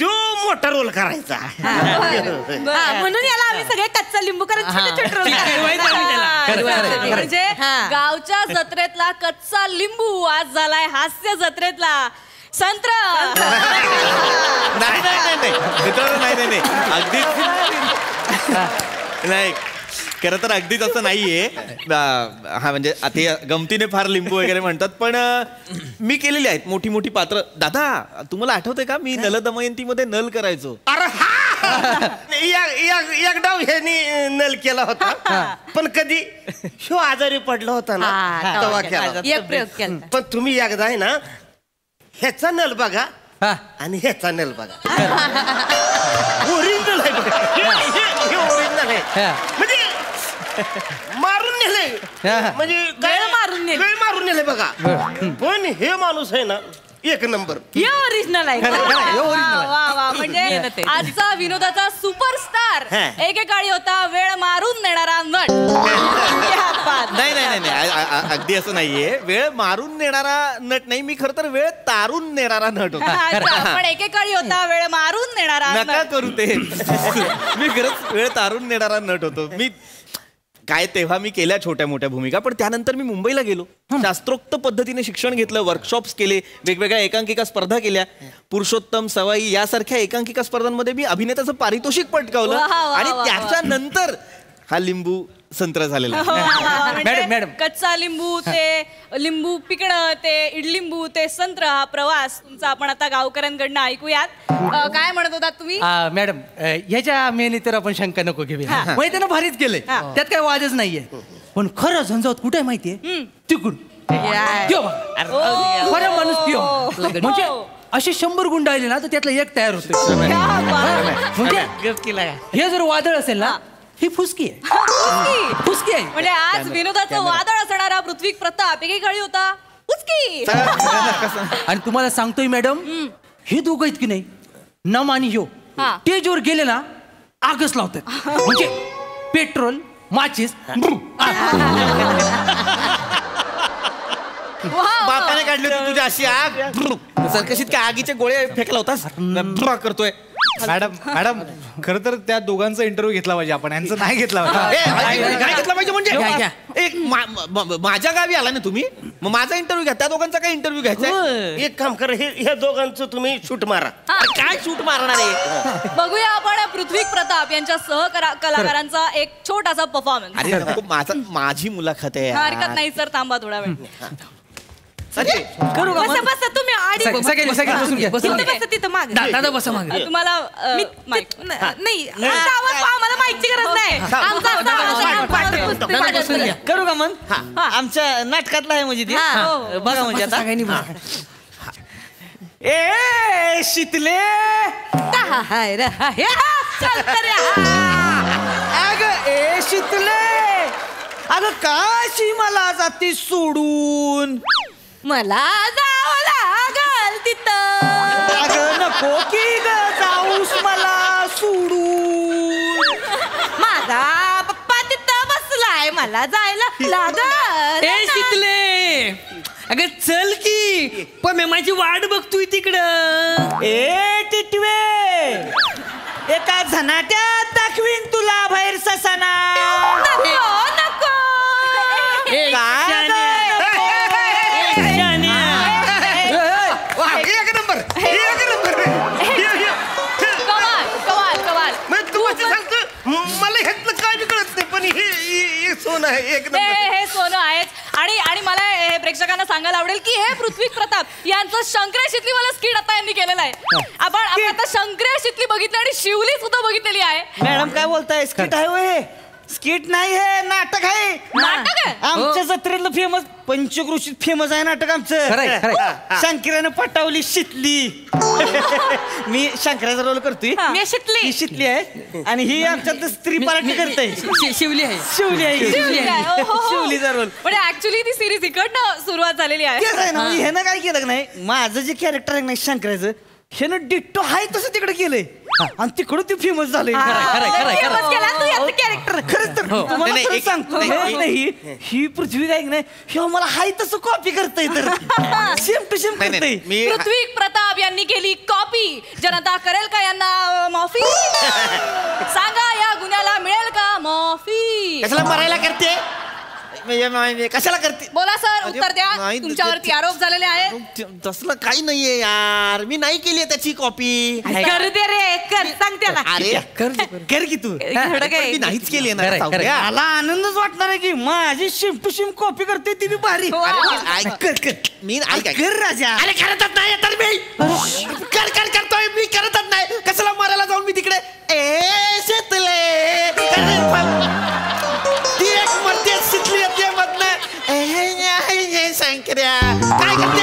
तो मोठा रोल करायचा. म्हणून याला आम्ही सगळे कच्चा लिंबू करत म्हणजे गावच्या जत्रेतला कच्चा लिंबू आज झालाय हास्य जत्रेतला संत्र. नाही अगदीच नाही. खरं तर अगदीच असं नाहीये. हा म्हणजे आता गमतीने फार लिंबू वगैरे म्हणतात, पण मी केलेली आहेत मोठी मोठी पात्र. दादा तुम्हाला आठवतंय का, मी नल दमयंतीमध्ये नल करायचो. एक डाव ह्यानी नल केला होता, पण कधी ह्यो आजारी पडला होता ना तेव्हा केला. पण तुम्ही एकदा आहे ना ह्याचा नल बघा आणि ह्याचा नल बघा. ओरिजिनल आहे बघा, हे ओरिजिनल आहे. म्हणजे मारून नेले, म्हणजे वेळ मारून नेले बघा. पण हे माणूस आहे ना एक नंबर, ओरिजिनल आहे. म्हणजे आजचा विनोदाचा सुपरस्टार एकेकाळी होता वेळ मारून नेणारा नट. नाही अगदी असं नाहीये. वेळ मारून नेणारा नट नाही, मी खरं तर वेळ तारून नेणारा नट होता. पण एकेकाळी होता वेळ मारून नेणारा. नका करू ते. मी खरंच वेळ तारून नेणारा नट होतो. मी काय तेव्हा मी केल्या छोट्या मोठ्या भूमिका, पण त्यानंतर मी मुंबईला गेलो, शास्त्रोक्त पद्धतीने शिक्षण घेतलं, वर्कशॉप्स केले, वेगवेगळ्या एकांकिका स्पर्धा केल्या. पुरुषोत्तम, सवाई यासारख्या एकांकिका स्पर्धांमध्ये मी अभिनेत्याचं पारितोषिक पटकावलं. आणि त्याच्यानंतर हा लिंबू संत्र झालेला. मॅडम कच्चा लिंबू ते लिंबू पिकणं ते इडलिंबू ते संत्र, हा प्रवास तुमचा आपण आता गावकऱ्यांकडनं ऐकूयात. काय म्हणत होतात तुम्ही? मॅडम ह्याच्या मेहनी तर आपण शंका नको घेऊया. मग त्यानं भारीच केलंय, त्यात काही वादच नाहीये. पण खरं झंझावत कुठे माहितीये, तिकडून खरं माणूस त्यो. म्हणजे असे 100 गुंड आले ना तर त्यातला एक तयार होतो. म्हणजे हे जर वादळ असेल ना, ही फुसकी आहे. म्हणजे आज विनोदाचं वादळ असणारा पृथ्वी प्रताप एकेकाळी होता फुसकी. आणि तुम्हाला सांगतोय मॅडम, हे दोघं आहेत की नाही, नम आणि ह्यो स्टेजवर गेले ना आगच लावतात. म्हणजे पेट्रोल माचीस बापाने काढली होती तुझी अशी आग. सरकशीत काय आगीचे गोळे फेकला होतास करतोय. मॅडम खरं तर त्या दोघांचा इंटरव्ह्यू घेतला पाहिजे आपण, यांचा नाही घेतला काय घेतला पाहिजे म्हणजे एक माझ्या गावी आला ना तुम्ही, मग माझा इंटरव्ह्यू घ्या, त्या दोघांचा काय इंटरव्ह्यू घ्यायचा. एक काम करा, ह्या दोघांचं तुम्ही शूट मारा. काय शूट मारणार आहे? बघूया आपण पृथ्वी प्रताप यांच्या कलाकारांचा एक छोटासा परफॉर्मन्स. अरे माझी मुलाखत आहे. हरकत नाही सर, थांबा थोडा वेळ. करू का? बसा तुम्ही आडी तिथं मागे. दादा बसा मागे. तुम्हाला नाही आम्हाला माहिती गरज करू का मग आमच्या नाटकातला आहे म्हणजे ते बघा म्हणजे आता ए शीतले अग ए शीतले अगं काशी मला जाती सोडून मला जावं लागल तिथं अगं नको की ग जाऊस मला सोडून माझा पप्पा तिथं बसलाय मला जायला लागल ए शीतले अगं चल की पण माझी वाट बघतोय तिकडं. ए टिटवे एका झनाट्यात दाखवीन तुला बाहेर ससाना. नको एक नंबर मला ह्यातलं काय कळत नाही पण हे सोनं आहे एक नंबर. हे सोनं आहेच. आणि मला हे प्रेक्षकांना सांगायला आवडेल की हे पृथ्वी प्रताप यांचं शंकर्या शितली मला स्किट आता यांनी केलेलं आहे. आपण आता शंकर्या शितली बघितली आणि शिवली सुद्धा बघितलेली आहे. मॅडम काय बोलताय स्किट आहे होय? स्किट नाही हे नाटक आहे. नाटक आहे आमच्या जत्रेतलं फेमस पंचक्रोशीत फेमस आहे नाटक आमचं. शंकरानं पटावली शितली. मी शंकराचा रोल करतोय. मी शितली. ही शितली आहे आणि ही आमच्यात स्त्री पार्टी करते. शिवली आहे शिवलीचा रोल. पण ऍक्च्युली ती सिरीज इकडनं सुरुवात झालेली आहे. तेच आहे ना ह्यानं काय केलं नाही माझं जे कॅरेक्टर आहे ना शंकराचं ह्यानं डिट्टो हाय तसं तिकडे केलंय आणि तिकडं ते फेमस झालंय. कॅरेक्टर खरंच तर तुम्हाला खरं सांगतो नाही ही पृथ्वी आहे नाही हे मला हाय तसं कॉपी करता येतं. सेम टू सेम करते. पृथ्वी प्रताप यांनी केली कॉपी. जनता करेल का यांना माफी? सांगा या गुन्ह्याला मिळेल का माफी? कशाला मरायला करते कशाला करते? बोला सर उत्तर द्या. तुमच्यावरती आरोप झालेले आहेत. तसलं काही नाहीये यार मी नाही केली त्याची कॉपी. कर दे रे कर सांग त्याला. अरे कर की तू मी नाहीच केली ना. मला आनंदच वाटणार आहे की माझी शिम टू शिम कॉपी करते ती भारी. मी कर राजा. अरे करतच नाही तर मी करतोय मी करतच नाही. कशाला मारायला जाऊन मी तिकडे ए शेतले ती एक मरते शितली येते मधनं शंकर्या काय करते.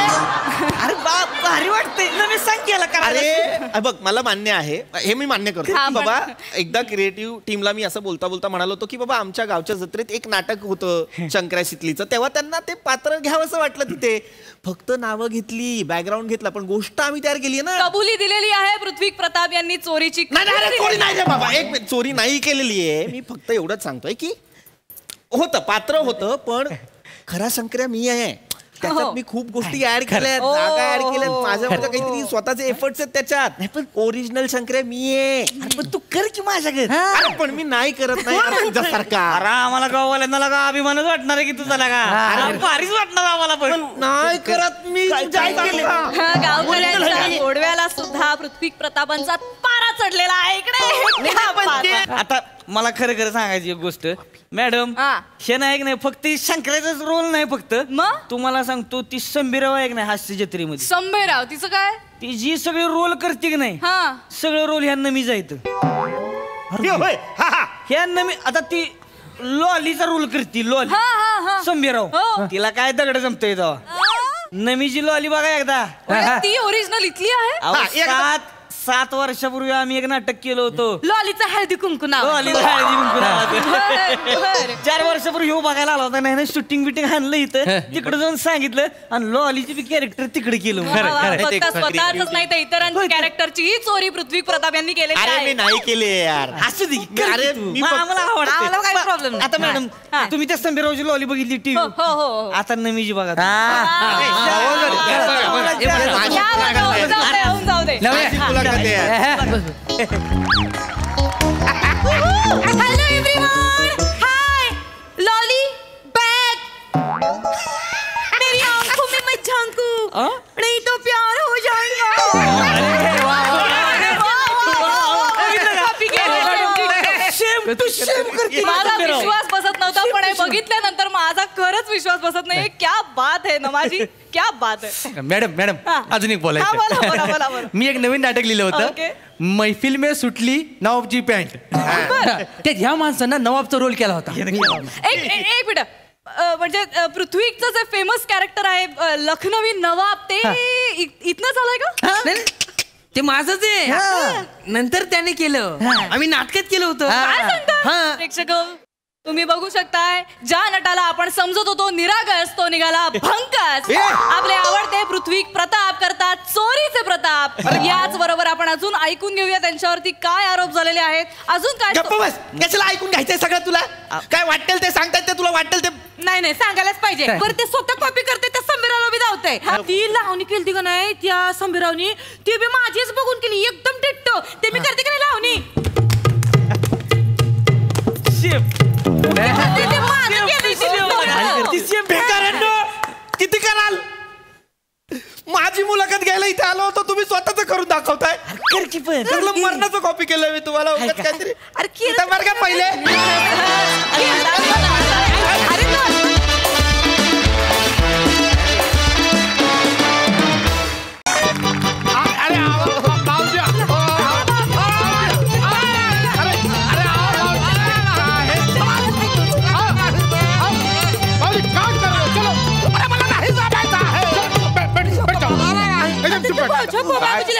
अरे बाप भारी वाटतंय ना मी सांग केला का. अरे बघ मला मान्य आहे हे मी मान्य करतो की बाबा एकदा क्रिएटिव्ह टीमला मी असं बोलता बोलता म्हणालो होतो की बाबा आमच्या गावच्या जत्रेत एक नाटक होतं शंकर्या शितलीचं तेव्हा त्यांना ते पात्र घ्यावंसं वाटलं तिथे. फक्त नावं घेतली बॅकग्राऊंड घेतला पण गोष्ट आम्ही तयार केली ना. कबुली दिलेली आहे पृथ्वी प्रताप यांनी चोरीची. चोरी नाही बाबा एक चोरी नाही केलेली आहे. मी फक्त एवढंच सांगतोय की होतं पात्र होतं पण खरा शंकर्या मी आहे. त्याच्यात मी खूप गोष्टी ऍड केल्यात जागा ऍड केल्यात माझ्यामध्ये काहीतरी स्वतःचे एफर्ट्स आहेत त्याच्यात. पण ओरिजिनल शंकर्या मी आहे. पण तू कर की माझ्या पण मी नाही करत नाही तुझ्यासारखा. अरे आम्हाला गाववाल्यांना लगा अभिमानच वाटणार आहे की तुझा लगा भारीच वाटणार आम्हाला पण नाही करत मी. गावकऱ्यांच्या गोडव्याला सुद्धा पृथ्वी प्रतापांचा पारा चढलेला आहे इकडे. आता मला खरं खरं सांगायची एक गोष्ट मॅडम हे नाही नाही फक्त शंकराचाच रोल नाही फक्त मग तुम्हाला सांगतो ती संभीराव आहे की नाही हास्य जत्रेमध्ये. संभेराव तिचं काय ती जी सगळे रोल करते की नाही सगळं रोल ह्यांना मी जायचं. ह्यांना मी आता ती लॉलीचा रोल करते लॉली संभीराव तिला काय दगड जमतोय तेव्हा. नमीची लॉली बघा एकदा ती ओरिजिनल इथली आहे. 7 वर्षापूर्वी आम्ही एक नाटक केलं होतं लॉलीचा हळदी कुंकू नाव. लॉलीचा हळदी कुंकू नाव. 4 वर्षापूर्वी हो बघायला आला होता नाही शूटिंग बिटिंग आणलं इथं तिकडे जाऊन सांगितलं आणि लॉलीची बी कॅरेक्टर तिकडे केलं. स्वतःच नाही तर इतरांच्या कॅरेक्टरची ही चोरी पृथ्वी प्रताप यांनी केलेली अरे मी नाही केली यार. असू दे आम्हाला आवडतं. प्रॉब्लेम आता मॅडम तुम्ही त्या संभीरावची लॉली बघितली टीव्ही आता नमीची बघा. जाऊ दे. हेलो एवरीवन हाय लॉली बैक मेरी आंखों में मत झांको नहीं तो प्यार हो जाएगा. माझा विश्वास बसत नव्हतं पण हे बघितल्यानंतर माझा खरंच विश्वास बसत नाही. क्या बात आहे ना माझी, क्या बात आहे. मॅडम अजून एक बोलायचं. मी एक नवीन नाटक लिहिलं होतं, मैफिल में सुटली नवाबची पॅन्ट. ते ह्या माणसानं नवाबचा रोल केला होता. एक मिनिट, म्हणजे पृथ्वीचं जे फेमस कॅरेक्टर आहे लखनवी नवाब, ते इथनं झालंय का? ते माझंच आहे. नंतर त्याने केलं, आम्ही नाटकात केलं होतं. काय सांगता प्रेक्षक? तुम्ही बघू शकताय, ज्या नटाला आपण समजत होतो निरागस तो निघाला भंकस. आपले आवडते पृथ्वी प्रताप करतात चोरीचे प्रताप. याच बरोबर आपण अजून ऐकून घेऊया त्यांच्यावरती काय आरोप झालेले आहेत. अजून काय? कशाला ऐकून घ्यायचंय सगळं? तुला काय वाटेल ते सांगतायत, ते तुला वाटेल ते. नाही सांगायलाच पाहिजे. बरं ते स्वतः कॉपी करते, त्या संबीरावला बी धावते. ती लावणी केली का नाही त्या संबीरावनी, ती बी माझीच बघून केली एकदम टिट्टो. ते मी करते का नाही लावणी? किती कराल? माझी मुलाखत घ्यायला इथे आलो होतो, तुम्ही स्वतःच करून दाखवताय. मरणाचं कॉपी केलं मी तुम्हाला काहीतरी. बरं का पहिले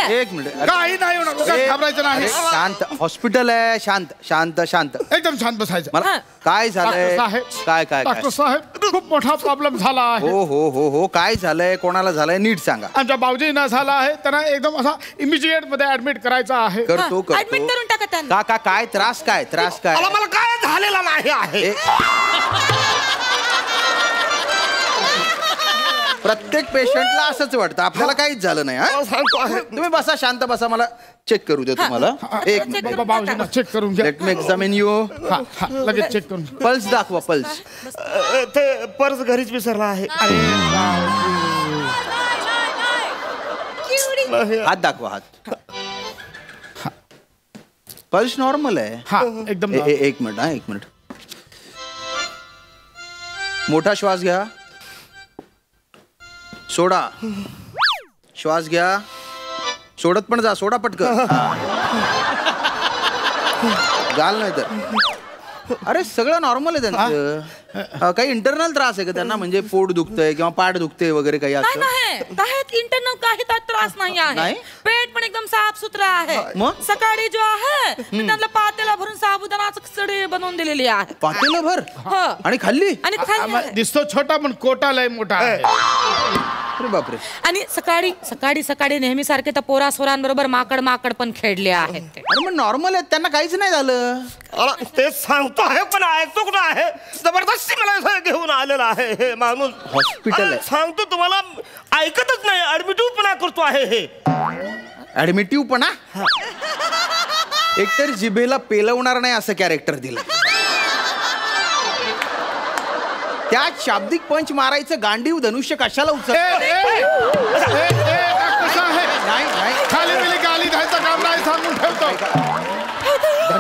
एक मिनिट, काही नाही होणार, घाबरायचं नाही. शांत, हॉस्पिटल आहे. शांत शांत शांत, एकदम शांत बसायचं. मला काय झालंय? काय काय डॉक्टर साहेब, खूप मोठा प्रॉब्लेम झाला आहे. हो, काय झालंय? कोणाला झालंय? नीट सांगा. आमच्या भाऊजींना झाला आहे, त्यांना एकदम असा इमिजिएट मध्ये ऍडमिट करायचा आहे. करतो ऍडमिट करून टाका त्यांना. का काय त्रास? काय मला काय झालेला नाही आहे. प्रत्येक पेशंटला असंच वाटतं, आपल्याला काहीच झालं नाही. तुम्ही बसा, शांत बसा, मला चेक करू दे तुम्हाला. एक भाऊजींना चेक करून घ्या. Let me examine you. लगेच चेक करून. पल्स दाखवा, पल्स. ते पर्स घरीच विसरला आहे. हात दाखवा, हात. पल्स नॉर्मल आहे एकदम. एक मिनिट, एक मिनिट. मोठा श्वास घ्या, सोडा. श्वास घ्या, सोडत पण जा, सोडा पटकन. गाल नाही तर. अरे सगळं नॉर्मल आहे त्यांचं. काही इंटरनल त्रास आहे का त्यांना? म्हणजे पोट दुखतंय किंवा पाठ दुखते वगैरे काही असं? नाही इंटरनल काही त्रास नाही आहे. पेट पण एकदम साफ सुथरा आहे. सकाळी जो आहे त्यांना पातेला भरून साबुदाणाचं खिचडी बनवून दिलेली आहे. पातेला भर? आणि खाल्ली? आणि दिसतो छोटा पण कोटा लय मोठा आहे. अरे बापरे. आणि सकाळी नेहमी सारखे त्या पोरा सोरांबरोबर माकड पण खेळले आहेत. अरे मग नॉर्मल आहेत, त्यांना काहीच नाही झालं. ते सांगतो आहे पण ऐकतो कुठं आहे. जबरदस्ती मला घेऊन आलेला आहे हे माणूस. हॉस्पिटल आहे सांगतो तुम्हाला, ऐकतच नाही. ऍडमिटिव्हपणा करतो आहे हे. ऍडमिटिव्हपणा? एकतर जिभेला पेलवणार नाही असं कॅरेक्टर दिलं. त्यात शाब्दिक पंच मारायचं गांडीव धनुष्य कशाला उचल? खाली दिली गाली द्यायचं काम नाही, सांगून ठेवतो.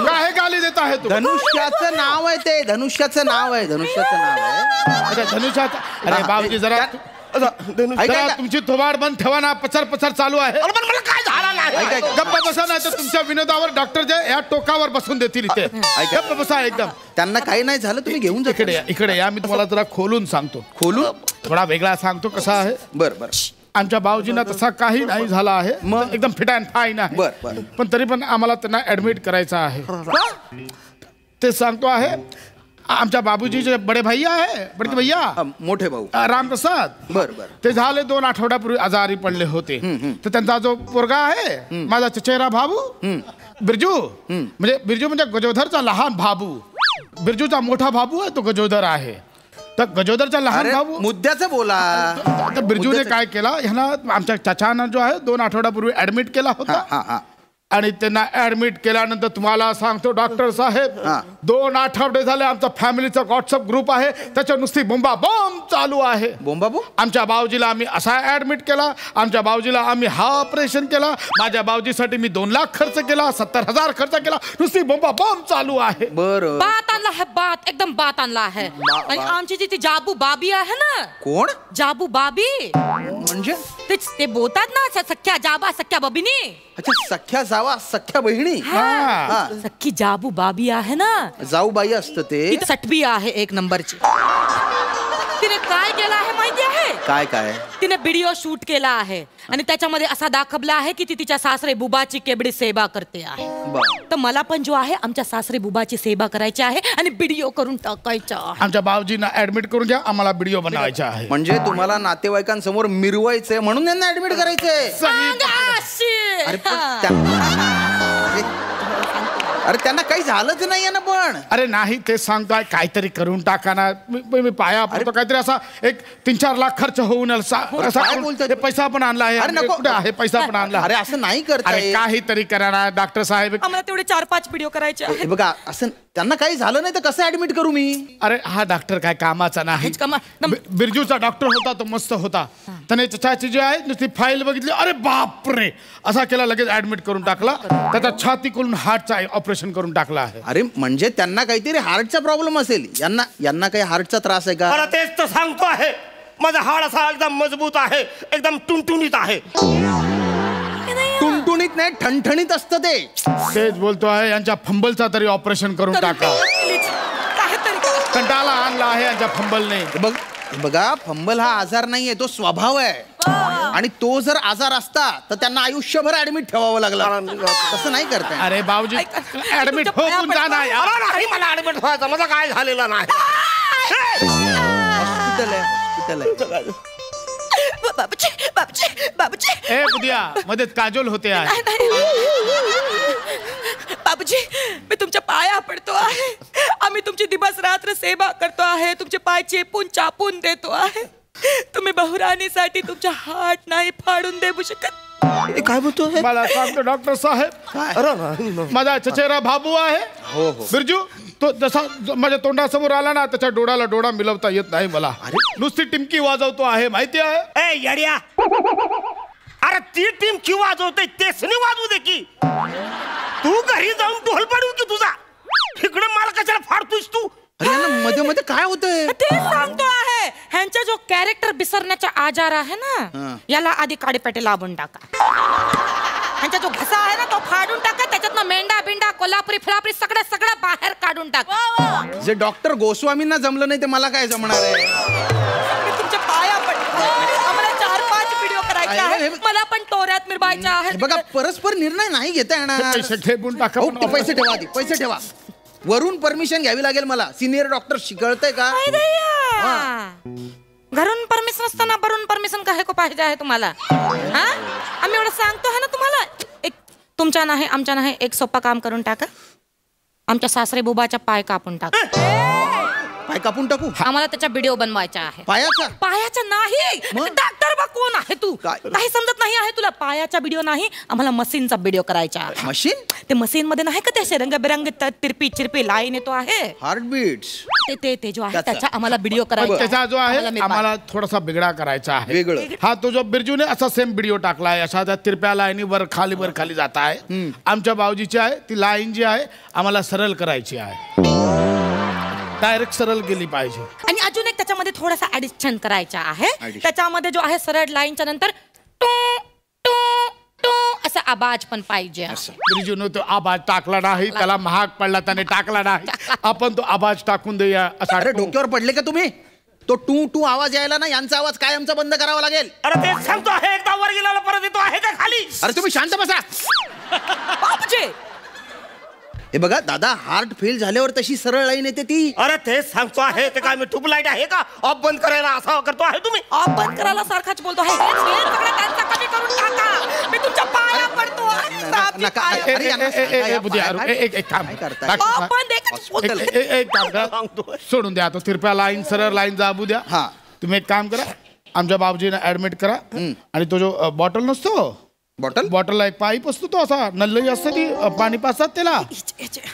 काय गाली देत आहे तू? धनुष्याचं नाव आहे ते. धनुष्याचं नाव आहे. धनुष्याचं. अरे बाबूजी जरा तुमची थोबाड बंद ठेवा ना. पचर चालू आहे. काय झाला नाही. गप्प बसा, नाही तर तुमच्या विनोदावर डॉक्टर जे या टोकावर बसून देतील इथे. गप्प बसा एकदम. त्यांना काही नाही झालं, तुम्ही घेऊन जा. इकडे या, मी तुम्हाला जरा खोलून सांगतो. थोडा वेगळा सांगतो कसा आहे. बरं. आमच्या भाऊजींना तसा काही नाही झाला आहे, मग एकदम फिट अँड फाईन आहे. पण तरी पण आम्हाला त्यांना ऍडमिट करायचं आहे. ते सांगतो आहे. आमच्या बाबूजीचे बडे भैया आहे, बडके भैया, मोठे भाऊ रामप्रसाद. बरं. ते झाले 2 आठवड्यापूर्वी आजारी पडले होते. तर त्यांचा जो पोरगा आहे, माझा चचेरा भाऊ बिरजू, म्हणजे गजोधरचा लहान भाऊ. बिरजूचा मोठा भाऊ आहे तो गजोधर आहे. तर गजोदरचा लहान भाऊ मुद्द्याचं बोला. तर बिरजूने काय केला, ह्याला आमच्या चाचानं जो आहे 2 आठवड्यापूर्वी ऍडमिट केला होता. आणि त्यांना ऍडमिट केल्यानंतर तुम्हाला सांगतो डॉक्टर साहेब 2 आठवडे झाले आमचा फॅमिलीचा व्हॉट्सअप ग्रुप आहे त्याच्या नुसती बोंबा बॉम्ब चालू आहे. बोंबा बॉम्ब? आमच्या भाऊजीला आम्ही असा ऍडमिट केला, आमच्या भाऊजीला आम्ही हा ऑपरेशन केला, माझ्या भाऊजीसाठी मी 2 लाख खर्च केला, 70,000 खर्च केला, नुसती बोंबा बॉम्ब चालू आहे. बरं. बात आणला है बात, एकदम बात आणला आहे. आणि आमची जी ती जाबू बाबी आहे ना. कोण? जाबू बाबी म्हणजे ते बोलतात ना सख्या जाबा सख्या बबिनी. अच्छा, सख्या जावा सख्या बहिणी. सख्खी जाबू बाबी आहे ना, जाऊबाई असतं ते. सटबी आहे 1 नंबरची. तिने काय केलं आहे माहिती आहे? काय तिने व्हिडिओ शूट केला आहे आणि त्याच्यामध्ये असा दाखवला आहे की ती तिच्या सासरे बुबाची केवढी सेवा करते आहे. तर मला पण जो आहे आमच्या सासरे बुबाची सेवा करायची आहे आणि व्हिडिओ करून टाकायचा. आमच्या भाऊजींना ऍडमिट करून घ्या, आम्हाला व्हिडिओ बनवायचा आहे. म्हणजे तुम्हाला नातेवाईकांसमोर मिरवायचंय म्हणून त्यांना ऍडमिट करायचंय. अरे त्यांना काही झालंच नाहीये ना. पण अरे नाही ते सांगताय काहीतरी करून टाका ना. मी पाया पडतो काहीतरी असा 3-4 लाख खर्च होऊन पैसा पण आणला आहे. कुठे आहे पैसा पण आणला. अरे असं नाही करता. अरे काहीतरी करा ना डॉक्टर साहेब. आम्हाला तेवढे 4-5 व्हिडिओ करायचे आहेत. बघा असं त्यांना काही झालं नाही तर कसं ऍडमिट करू मी? अरे हा डॉक्टर काय कामाचा नाही. बिरजूचा डॉक्टर होता तो मस्त होता. त्याने त्याची जी आहे नुसती फाईल बघितली, अरे बापरे असा केला, लगेच ऍडमिट करून टाकला. त्याचा छाती खोलून हार्टचा ऑपरेशन करून टाकला आहे. अरे म्हणजे त्यांना काहीतरी हार्टचा प्रॉब्लेम असेल. यांना काही हार्टचा त्रास आहे का? मला तेच तर सांगतो आहे. माझा हाड असा एकदम मजबूत आहे, एकदम टुणटुणीत आहे. टुणटुणीत नाही, ठणठणीत असतं ते. तेच बोलतो आहे. यांच्या फंबलचा तरी ऑपरेशन करून टाका. कंटाळा आणला आहे यांच्या फंबलने. बघा फंबल हा आजार नाहीये, तो स्वभाव आहे. आणि तो जर आजार असता तर त्यांना आयुष्यभर ऍडमिट ठेवावं लागलं. तसं नाही करताय. अरे भाऊजी ऍडमिट होऊन जाणार. मला ऍडमिट व्हायचं, मला काय झालेलं नाही. हॉस्पिटल आहे. बाबूजी ए बुदिया मध्येच काजोल होते आहे. बाबूजी मी तुमच्या पाया पडतो आहे. आम्ही तुमची दिवस रात्र सेवा करतो आहे. तुमचे पाय चेपून चापून देतो आहे. तुम्ही बहुराणीसाठी तुमचा हात नाही फाडून देऊ शकत. काय बोलतो? मला सांगतो डॉक्टर साहेब, माझा चचेरा बाबू आहे. हो बिरजू तो जसा माझ्या तोंडासमोर आला ना त्याच्या डोळ्याला डोळा मिळवता येत नाही मला. नुसती टिमकी वाजवतो आहे माहिती आहे. ए येड्या, अरे ती टिमकी वाजवते तेच नाही वाजवू दे की. तू घरी जाऊन ढोल पाडू की तुझा. इकडे मला कशाला फाडतोस तू? अरे मध्ये मध्ये काय होतंय ते सांगतो आहे. ह्यांचा जो कॅरेक्टर बिसरण्याचा आजार आहे ना, याला आधी काडीपेटे लावून टाका. ह्यांचा जो घसा आहे ना तो फाडून टाका. त्याच्यातनं मेंढा बिंडा कोल्हापुरी फिरापुरी सगळं बाहेर काढून टाका. जे डॉक्टर गोस्वामींना जमलं नाही ते मला काय जमणार आहे? तुमच्या पाया पडतो. आम्हाला 4-5 व्हिडिओ करायचे आहे. मला पण तोऱ्यात मिरवायचा आहे. बघा परस्पर निर्णय नाही घेता येणार. पैसे ठेवा आधी, पैसे ठेवा. वरून परमिशन घ्यावी लागेल मला. सिनियर डॉक्टर शिकवतंय का? घरून परमिशन असताना वरून परमिशन काय को पाहिजे आहे तुम्हाला? आम्ही एवढं सांगतो आहे ना तुम्हाला. एक तुमच्या नाही आमच्या नाही एक सोपा काम करून टाका. आमच्या सासरे बुबाच्या पाय कापून टाका. पाय कापून टाकू? आम्हाला त्याचा व्हिडिओ बनवायचा आहे. पायाचा नाही. डॉक्टर बा कोण आहे तू? काही समजत नाही आहे तुला. पायाचा व्हिडिओ नाही, आम्हाला मशीनचा व्हिडिओ करायचा आहे. मशीन? ते मशीन मध्ये नाही का ते रंगबेरंगी तिरपी चिरपी लाईन येतो आहे. हार्टबीट्स ते जो आहे त्याचा आम्हाला व्हिडिओ करायचा. त्याचा जो आहे आम्हाला थोडासा बिगडा करायचा आहे. हा तो जो बिरजूने असा सेम व्हिडिओ टाकला आहे. अशा त्या तिरप्या लाईनी वर खाली जात आहे. आमच्या भाऊजीची आहे ती लाईन जी आहे आम्हाला सरळ करायची आहे. डायरेक्ट सरळ गेली पाहिजे. आणि अजून एक त्याच्यामध्ये थोडासा ऍडिशन करायचा आहे. त्याच्यामध्ये जो आहे सरळ लाईनच्या नंतर टू टू टू असा आवाज पण पाहिजे. बिरजूने तो आवाज टाकला नाही, त्याला महाग पडला त्याने टाकला नाही. आपण तो आवाज टाकून देऊया असा. अरे डोक्यावर पडले का तुम्ही? तो टू टू आवाज यायला ना यांचा आवाज कायमचा बंद करावा लागेल. अरे तेच सांगतो आहे. एकदा वर गेला परत येतो आहे का खाली? अरे तुम्ही शांत बसा. बापजे हे बघा दादा, हार्ट फेल झाल्यावर तशी सरळ लाईन येते ती. अरे तेच सांगतो आहे. ते काय मी ट्यूबलाईट आहे का ऑफ बंद करायला असा करतो आहे तुम्ही? ऑफ बंद करायला सारखाच बोलतो आहे. त्यांचा कमी करून टाका. मी तुमच्या पाया पडतो. सोडून द्या तो तिरप्या लाईन सरळ लाईन जाबू द्या. तुम्ही एक काम करा, आमच्या बाबूजीने ऍडमिट करा आणि तो जो बॉटल नसतो बॉटल एक पाईप असतो तो असा नल्लई असते ती पाणी पाचतात त्याला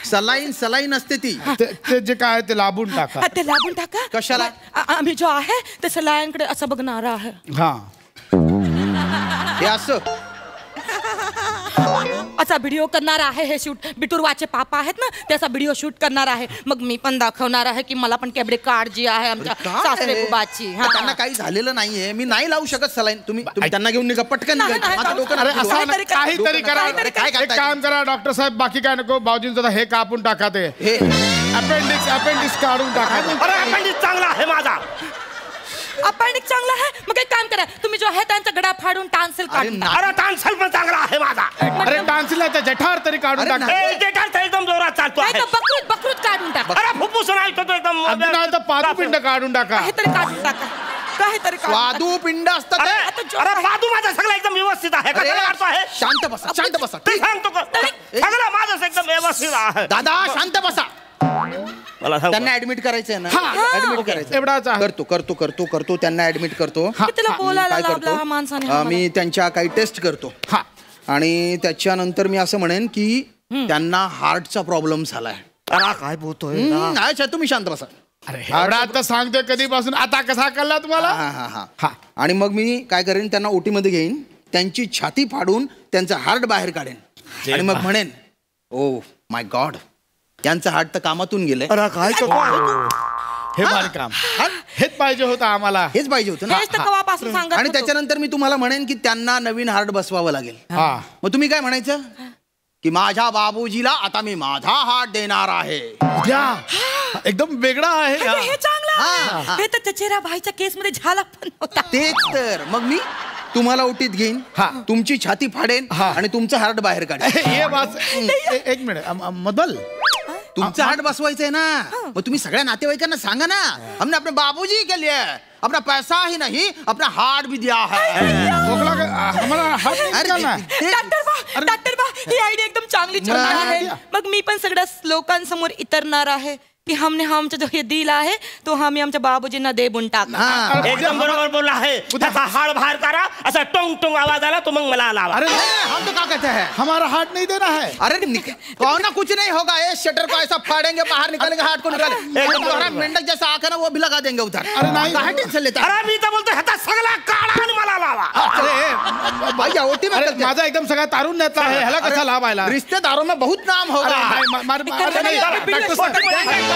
सलाईन असते ती ते जे काय ते लांबून टाका ते लागून टाका कशाला आम्ही जो आहे ते सलायांकडे असं बघणार आहे हा हे असं असा व्हिडिओ करणार आहे हे शूट बिटुरवाचे पापा आहेत ना त्याचा व्हिडिओ शूट करणार आहे मग मी पण दाखवणार आहे की मला पण केवढी काळजी आहे आमच्या सासरे बुबाची त्यांना काही झालेलं नाहीये मी नाही लावू शकत सलाईन तुम्ही त्यांना घेऊन निघा पटकन काहीतरी करा एक काम करा डॉक्टर साहेब बाकी काय नको भाऊजींचं हे कापून टाका ते अपेंडिक्स काढून टाका अपेंडिक्स चांगला आहे माझा अपेंडिक्स चांगला आहे मग एक काम करा तुम्ही जो आहे त्यांचा गडा फाडून टान्सिल काढून अरे टान्सिल पण चांगला आहे माझा अरे टान्सिल आहे जठार तरी काढून टाका जठार तर एकदम जोरात चालतो आहे बकरूद काढून टाका अरे फुफ्फुस नाही तो एकदम नाही तर पादुपिंड काढून टाका काहीतरी काढून टाका काहीतरी स्वादुपिंड असतात अरे पादू माझा सगळं एकदम व्यवस्थित आहे कशाला काढतो आहे शांत बसा ते सांगतो सगळं माझं एकदम व्यवस्थित आहे दादा शांत बसा मला सांग त्यांना ऍडमिट करायचंय ना ऍडमिट करायचं एवढाच करतो त्यांना ऍडमिट करतो काय करतो मी त्यांच्या काही टेस्ट करतो आणि त्याच्यानंतर मी असं म्हणेन की त्यांना हार्टचा प्रॉब्लेम झालाय काय बोलतोय तुम्ही शांत बसा एवढा आता सांगतोय कधीपासून आता कसा कळला तुम्हाला हा आणि मग मी काय करेन त्यांना ओटी मध्ये घेईन त्यांची छाती फाडून त्यांचं हार्ट बाहेर काढेन आणि मग म्हणेन ओ माय गॉड यांचं हार्ट तर कामातून गेलंय काय हे भारी काम हेच पाहिजे होतं आम्हाला हेच पाहिजे होतं ना आणि त्याच्यानंतर मी तुम्हाला म्हणेन की त्यांना नवीन हार्ट बसवावं लागेल मग तुम्ही काय म्हणायचं की माझ्या बाबूजीला आता मी माझा हार्ट देणार आहे एकदम वेगळा आहे हे चांगलं हे तर चचेरा भाईच्या केस मध्ये झाला पण होता तेच तर मग मी तुम्हाला ओटीत घेईन तुमची छाती फाडेन आणि तुमचं हार्ट बाहेर काढेन एक मिनिट मदल तुमचं हार्ट बसवायचंय ना मग तुम्ही सगळ्या नातेवाईकांना सांगा ना हमने अपने बाबूजी के लिए अपना पैसा ही नहीं अपना हार्ट भी दिया है डॉक्टर बा ही आयडिया एकदम चांगली आहे मग मी पण सगळ्या लोकांसमोर इतरणार आहे की हमने आमचा जो हे दिल आहे तो आम्ही आमच्या बाबूजींना देऊन टाका एकदम बरोबर बोलला आहे त्याचा हाड बाहेर करा असा टोंग टोंग आवाज आला तो मग मला लावा अरे हम तो क्या कहते हैं हमारा हार्ट नहीं देना है अरे ना कुछ नहीं होगा ये शटर को ऐसा फाड़ेंगे बाहर निकालेंगे हार्ट को निकालेंगे मेंढक जैसा आंख है ना वो भी लगा देंगे उधर अरे नहीं कहाँ टेंशन लेता अरे मी तर बोलतो ह्याचा सगळा काढा आणि मला लावा अरे भाई ओटी में माझा एकदम सगळा तारून नेता है ह्याला कसा लाभ आयला रिश्तेदारों में बहुत नाम होगा डॉक्टर